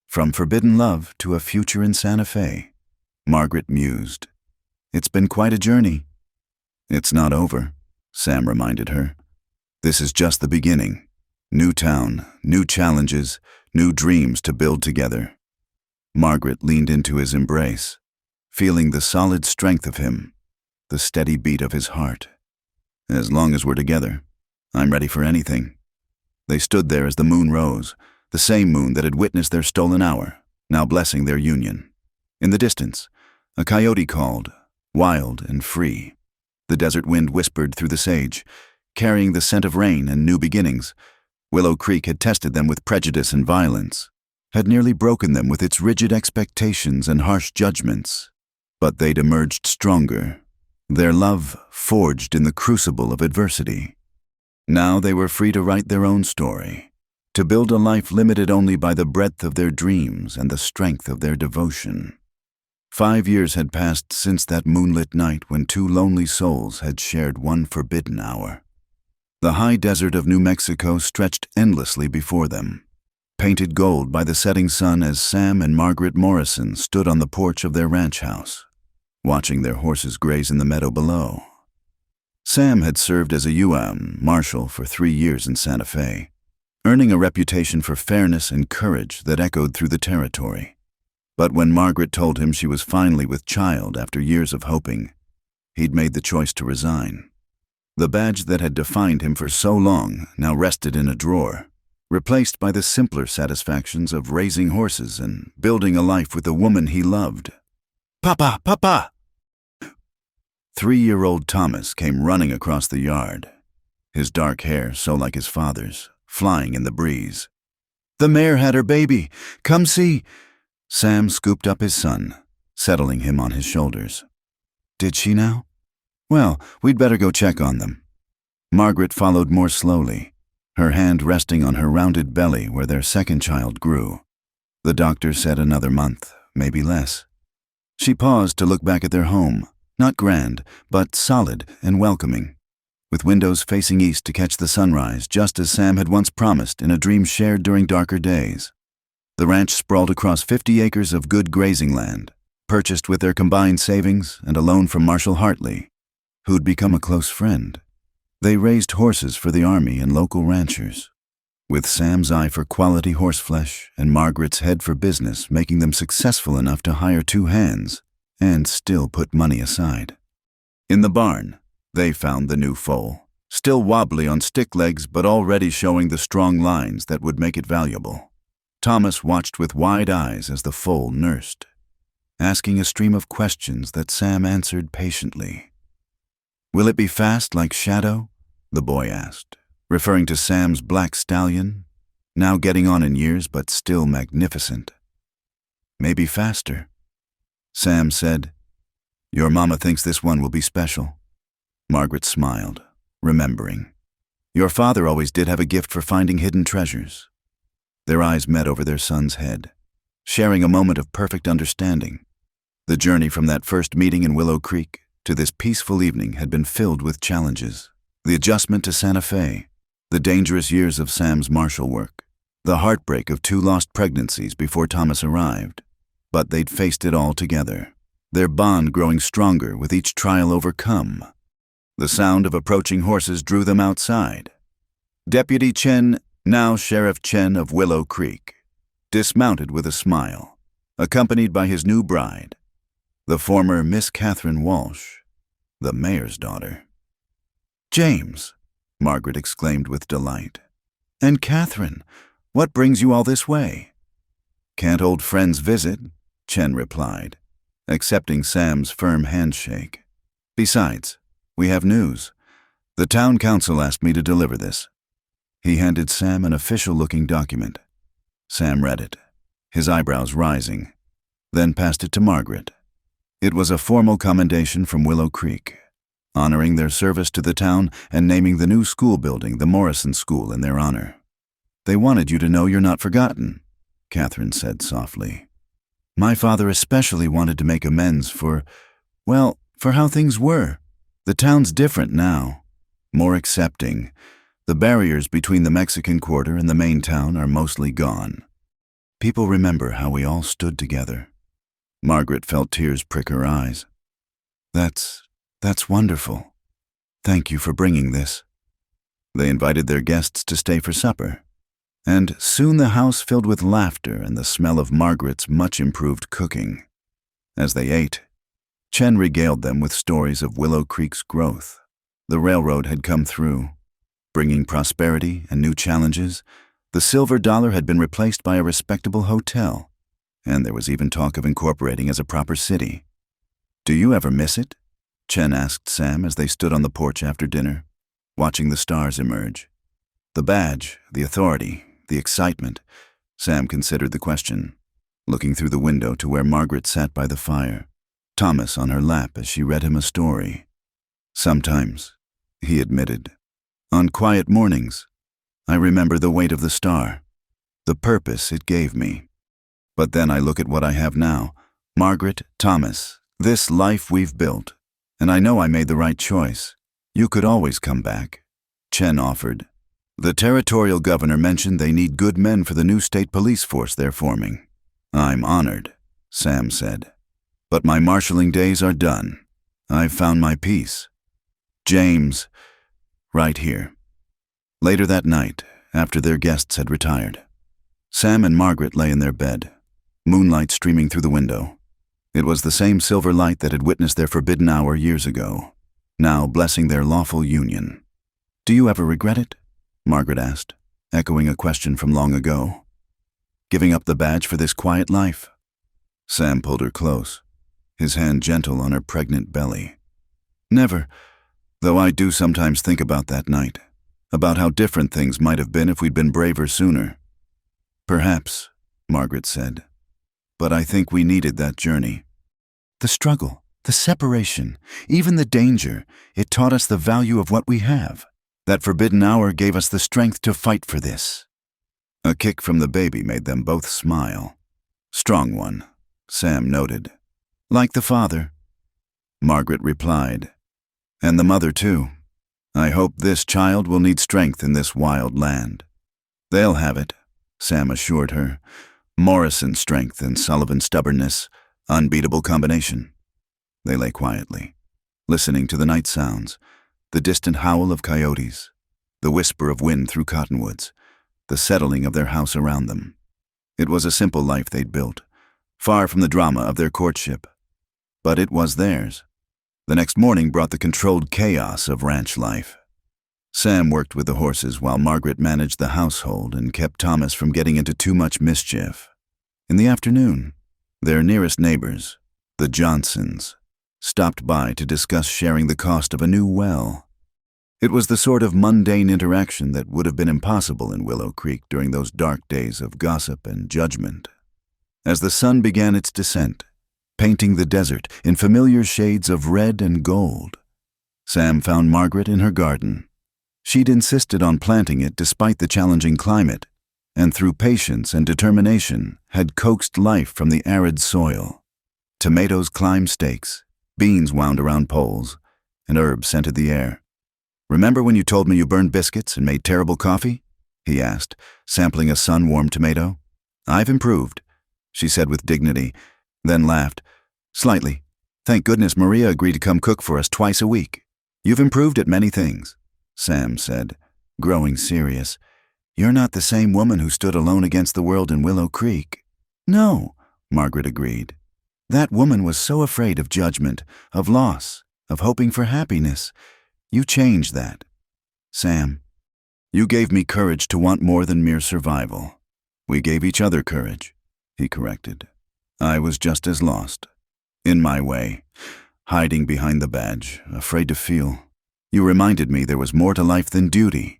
S1: From forbidden love to a future in Santa Fe, Margaret mused. "It's been quite a journey." "It's not over," Sam reminded her. "This is just the beginning. New town, new challenges, new dreams to build together." Margaret leaned into his embrace, feeling the solid strength of him, the steady beat of his heart. "As long as we're together, I'm ready for anything." They stood there as the moon rose, the same moon that had witnessed their stolen hour, now blessing their union. In the distance, a coyote called, wild and free. The desert wind whispered through the sage, carrying the scent of rain and new beginnings. Willow Creek had tested them with prejudice and violence, had nearly broken them with its rigid expectations and harsh judgments. But they'd emerged stronger, their love forged in the crucible of adversity. Now they were free to write their own story, to build a life limited only by the breadth of their dreams and the strength of their devotion. 5 years had passed since that moonlit night when two lonely souls had shared one forbidden hour. The high desert of New Mexico stretched endlessly before them, painted gold by the setting sun as Sam and Margaret Morrison stood on the porch of their ranch house, watching their horses graze in the meadow below. Sam had served as a UM marshal for 3 years in Santa Fe, earning a reputation for fairness and courage that echoed through the territory. But when Margaret told him she was finally with child after years of hoping, he'd made the choice to resign. The badge that had defined him for so long now rested in a drawer, replaced by the simpler satisfactions of raising horses and building a life with the woman he loved. "Papa! Papa!" 3-year-old Thomas came running across the yard, his dark hair so like his father's, flying in the breeze. "The mare had her baby! Come see!" Sam scooped up his son, settling him on his shoulders. "Did she now? Well, we'd better go check on them." Margaret followed more slowly, her hand resting on her rounded belly where their second child grew. The doctor said another month, maybe less. She paused to look back at their home, not grand, but solid and welcoming, with windows facing east to catch the sunrise, just as Sam had once promised in a dream shared during darker days. The ranch sprawled across 50 acres of good grazing land, purchased with their combined savings and a loan from Marshall Hartley, who'd become a close friend. They raised horses for the army and local ranchers, with Sam's eye for quality horseflesh and Margaret's head for business, making them successful enough to hire 2 hands and still put money aside. In the barn, they found the new foal, still wobbly on stick legs but already showing the strong lines that would make it valuable. Thomas watched with wide eyes as the foal nursed, asking a stream of questions that Sam answered patiently. "Will it be fast like Shadow?" the boy asked, referring to Sam's black stallion, now getting on in years but still magnificent. "Maybe faster." Sam said, "Your mama thinks this one will be special." Margaret smiled, remembering. "Your father always did have a gift for finding hidden treasures." Their eyes met over their son's head, sharing a moment of perfect understanding. The journey from that first meeting in Willow Creek to this peaceful evening had been filled with challenges. The adjustment to Santa Fe, the dangerous years of Sam's marshal work, the heartbreak of 2 lost pregnancies before Thomas arrived. But they'd faced it all together, their bond growing stronger with each trial overcome. The sound of approaching horses drew them outside. Deputy Chen, now Sheriff Chen of Willow Creek, dismounted with a smile, accompanied by his new bride, the former Miss Catherine Walsh, the mayor's daughter. "James," Margaret exclaimed with delight. "And Catherine, what brings you all this way?" "Can't old friends visit?" Chen replied, accepting Sam's firm handshake. "Besides, we have news. The town council asked me to deliver this." He handed Sam an official-looking document. Sam read it, his eyebrows rising, then passed it to Margaret. It was a formal commendation from Willow Creek, honoring their service to the town and naming the new school building the Morrison School in their honor. "They wanted you to know you're not forgotten," Catherine said softly. "My father especially wanted to make amends for how things were. The town's different now, more accepting. The barriers between the Mexican Quarter and the main town are mostly gone. People remember how we all stood together." Margaret felt tears prick her eyes. That's wonderful. Thank you for bringing this." They invited their guests to stay for supper, and soon the house filled with laughter and the smell of Margaret's much-improved cooking. As they ate, Chen regaled them with stories of Willow Creek's growth. The railroad had come through, bringing prosperity and new challenges. The silver dollar had been replaced by a respectable hotel, and there was even talk of incorporating as a proper city. "Do you ever miss it?" Chen asked Sam as they stood on the porch after dinner, watching the stars emerge. The badge, the authority, the excitement. Sam considered the question, looking through the window to where Margaret sat by the fire, Thomas on her lap as she read him a story. "Sometimes," he admitted, "on quiet mornings, I remember the weight of the star, the purpose it gave me. But then I look at what I have now, Margaret, Thomas, this life we've built, and I know I made the right choice. You could always come back," Chen offered. "The territorial governor mentioned they need good men for the new state police force they're forming." "I'm honored," Sam said. "But my marshalling days are done. I've found my peace." James, right here. Later that night, after their guests had retired, Sam and Margaret lay in their bed, moonlight streaming through the window. It was the same silver light that had witnessed their forbidden hour years ago, now blessing their lawful union. "Do you ever regret it?" Margaret asked, echoing a question from long ago. "Giving up the badge for this quiet life?" Sam pulled her close, his hand gentle on her pregnant belly. "Never, though I do sometimes think about that night, about how different things might have been if we'd been braver sooner." "Perhaps," Margaret said, "but I think we needed that journey. The struggle, the separation, even the danger, it taught us the value of what we have. That forbidden hour gave us the strength to fight for this." A kick from the baby made them both smile. "Strong one," Sam noted. "Like the father," Margaret replied. "And the mother, too. I hope this child will need strength in this wild land." "They'll have it," Sam assured her. "Morrison's strength and Sullivan's stubbornness, unbeatable combination." They lay quietly, listening to the night sounds, the distant howl of coyotes, the whisper of wind through cottonwoods, the settling of their house around them. It was a simple life they'd built, far from the drama of their courtship. But it was theirs. The next morning brought the controlled chaos of ranch life. Sam worked with the horses while Margaret managed the household and kept Thomas from getting into too much mischief. In the afternoon, their nearest neighbors, the Johnsons, stopped by to discuss sharing the cost of a new well. It was the sort of mundane interaction that would have been impossible in Willow Creek during those dark days of gossip and judgment. As the sun began its descent, painting the desert in familiar shades of red and gold, Sam found Margaret in her garden. She'd insisted on planting it despite the challenging climate, and through patience and determination had coaxed life from the arid soil. Tomatoes climbed stakes, beans wound around poles, and herbs scented the air. "Remember when you told me you burned biscuits and made terrible coffee?" he asked, sampling a sun-warmed tomato. "I've improved," she said with dignity, then laughed. "Slightly. Thank goodness Maria agreed to come cook for us twice a week." "You've improved at many things," Sam said, growing serious. "You're not the same woman who stood alone against the world in Willow Creek." "No," Margaret agreed. "That woman was so afraid of judgment, of loss, of hoping for happiness. You changed that. Sam, you gave me courage to want more than mere survival. We gave each other courage," he corrected. "I was just as lost. In my way, hiding behind the badge, afraid to feel. You reminded me there was more to life than duty."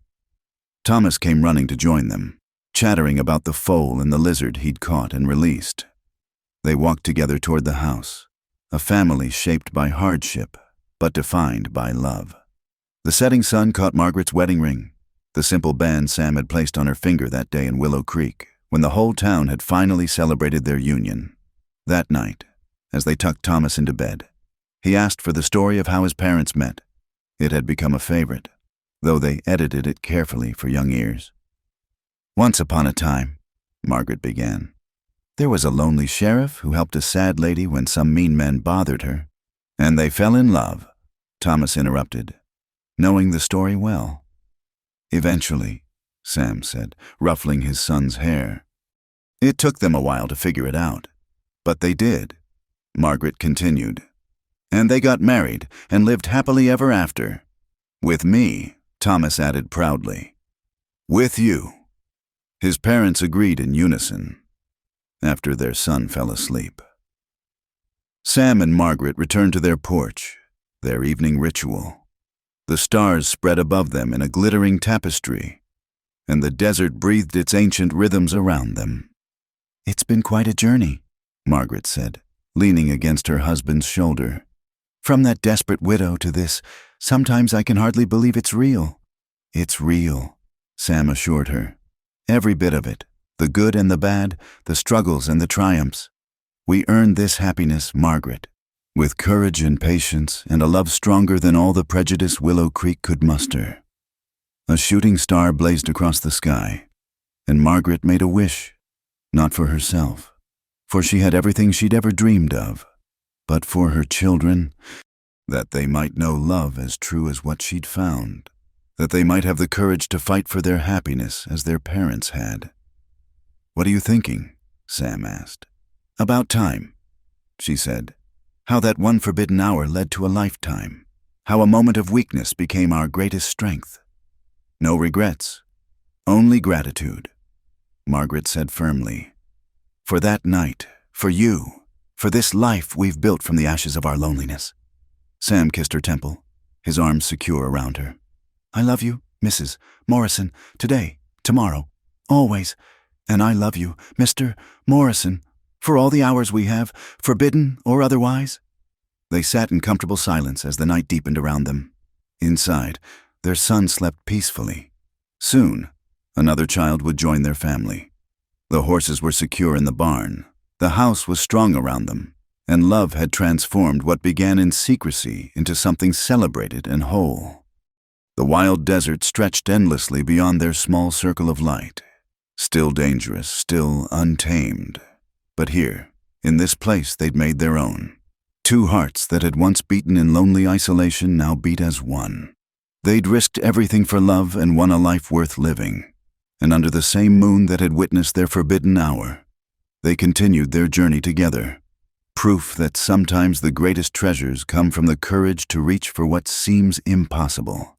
S1: Thomas came running to join them, chattering about the foal and the lizard he'd caught and released. They walked together toward the house, a family shaped by hardship, but defined by love. The setting sun caught Margaret's wedding ring, the simple band Sam had placed on her finger that day in Willow Creek, when the whole town had finally celebrated their union. That night, as they tucked Thomas into bed, he asked for the story of how his parents met. It had become a favorite, though they edited it carefully for young ears. "Once upon a time," Margaret began, "there was a lonely sheriff who helped a sad lady when some mean men bothered her. And they fell in love," Thomas interrupted, knowing the story well. "Eventually," Sam said, ruffling his son's hair. "It took them a while to figure it out, but they did," Margaret continued. "And they got married and lived happily ever after. With me," Thomas added proudly. "With you." His parents agreed in unison, after their son fell asleep. Sam and Margaret returned to their porch, their evening ritual. The stars spread above them in a glittering tapestry, and the desert breathed its ancient rhythms around them. "It's been quite a journey," Margaret said, leaning against her husband's shoulder. "From that desperate widow to this, sometimes I can hardly believe it's real." "It's real," Sam assured her. "Every bit of it, the good and the bad, the struggles and the triumphs. We earned this happiness, Margaret, with courage and patience and a love stronger than all the prejudice Willow Creek could muster." A shooting star blazed across the sky, and Margaret made a wish, not for herself, for she had everything she'd ever dreamed of, but for her children. that they might know love as true as what she'd found, that they might have the courage to fight for their happiness as their parents had. "What are you thinking?" Sam asked. "About time," she said. "How that one forbidden hour led to a lifetime. How a moment of weakness became our greatest strength. No regrets, only gratitude," Margaret said firmly. "For that night, for you, for this life we've built from the ashes of our loneliness." Sam kissed her temple, his arms secure around her. "I love you, Mrs. Morrison, today, tomorrow, always. And I love you, Mr. Morrison, for all the hours we have, forbidden or otherwise." They sat in comfortable silence as the night deepened around them. Inside, their son slept peacefully. Soon, another child would join their family. The horses were secure in the barn. The house was strong around them, and love had transformed what began in secrecy into something celebrated and whole. The wild desert stretched endlessly beyond their small circle of light. Still dangerous, still untamed. But here, in this place they'd made their own. Two hearts that had once beaten in lonely isolation now beat as one. They'd risked everything for love and won a life worth living. And under the same moon that had witnessed their forbidden hour, they continued their journey together. Proof that sometimes the greatest treasures come from the courage to reach for what seems impossible.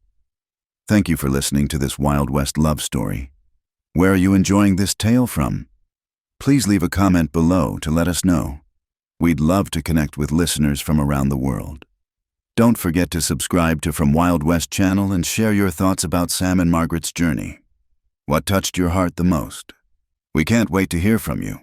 S1: Thank you for listening to this Wild West love story. Where are you enjoying this tale from? Please leave a comment below to let us know. We'd love to connect with listeners from around the world. Don't forget to subscribe to From Wild West channel and share your thoughts about Sam and Margaret's journey. What touched your heart the most? We can't wait to hear from you.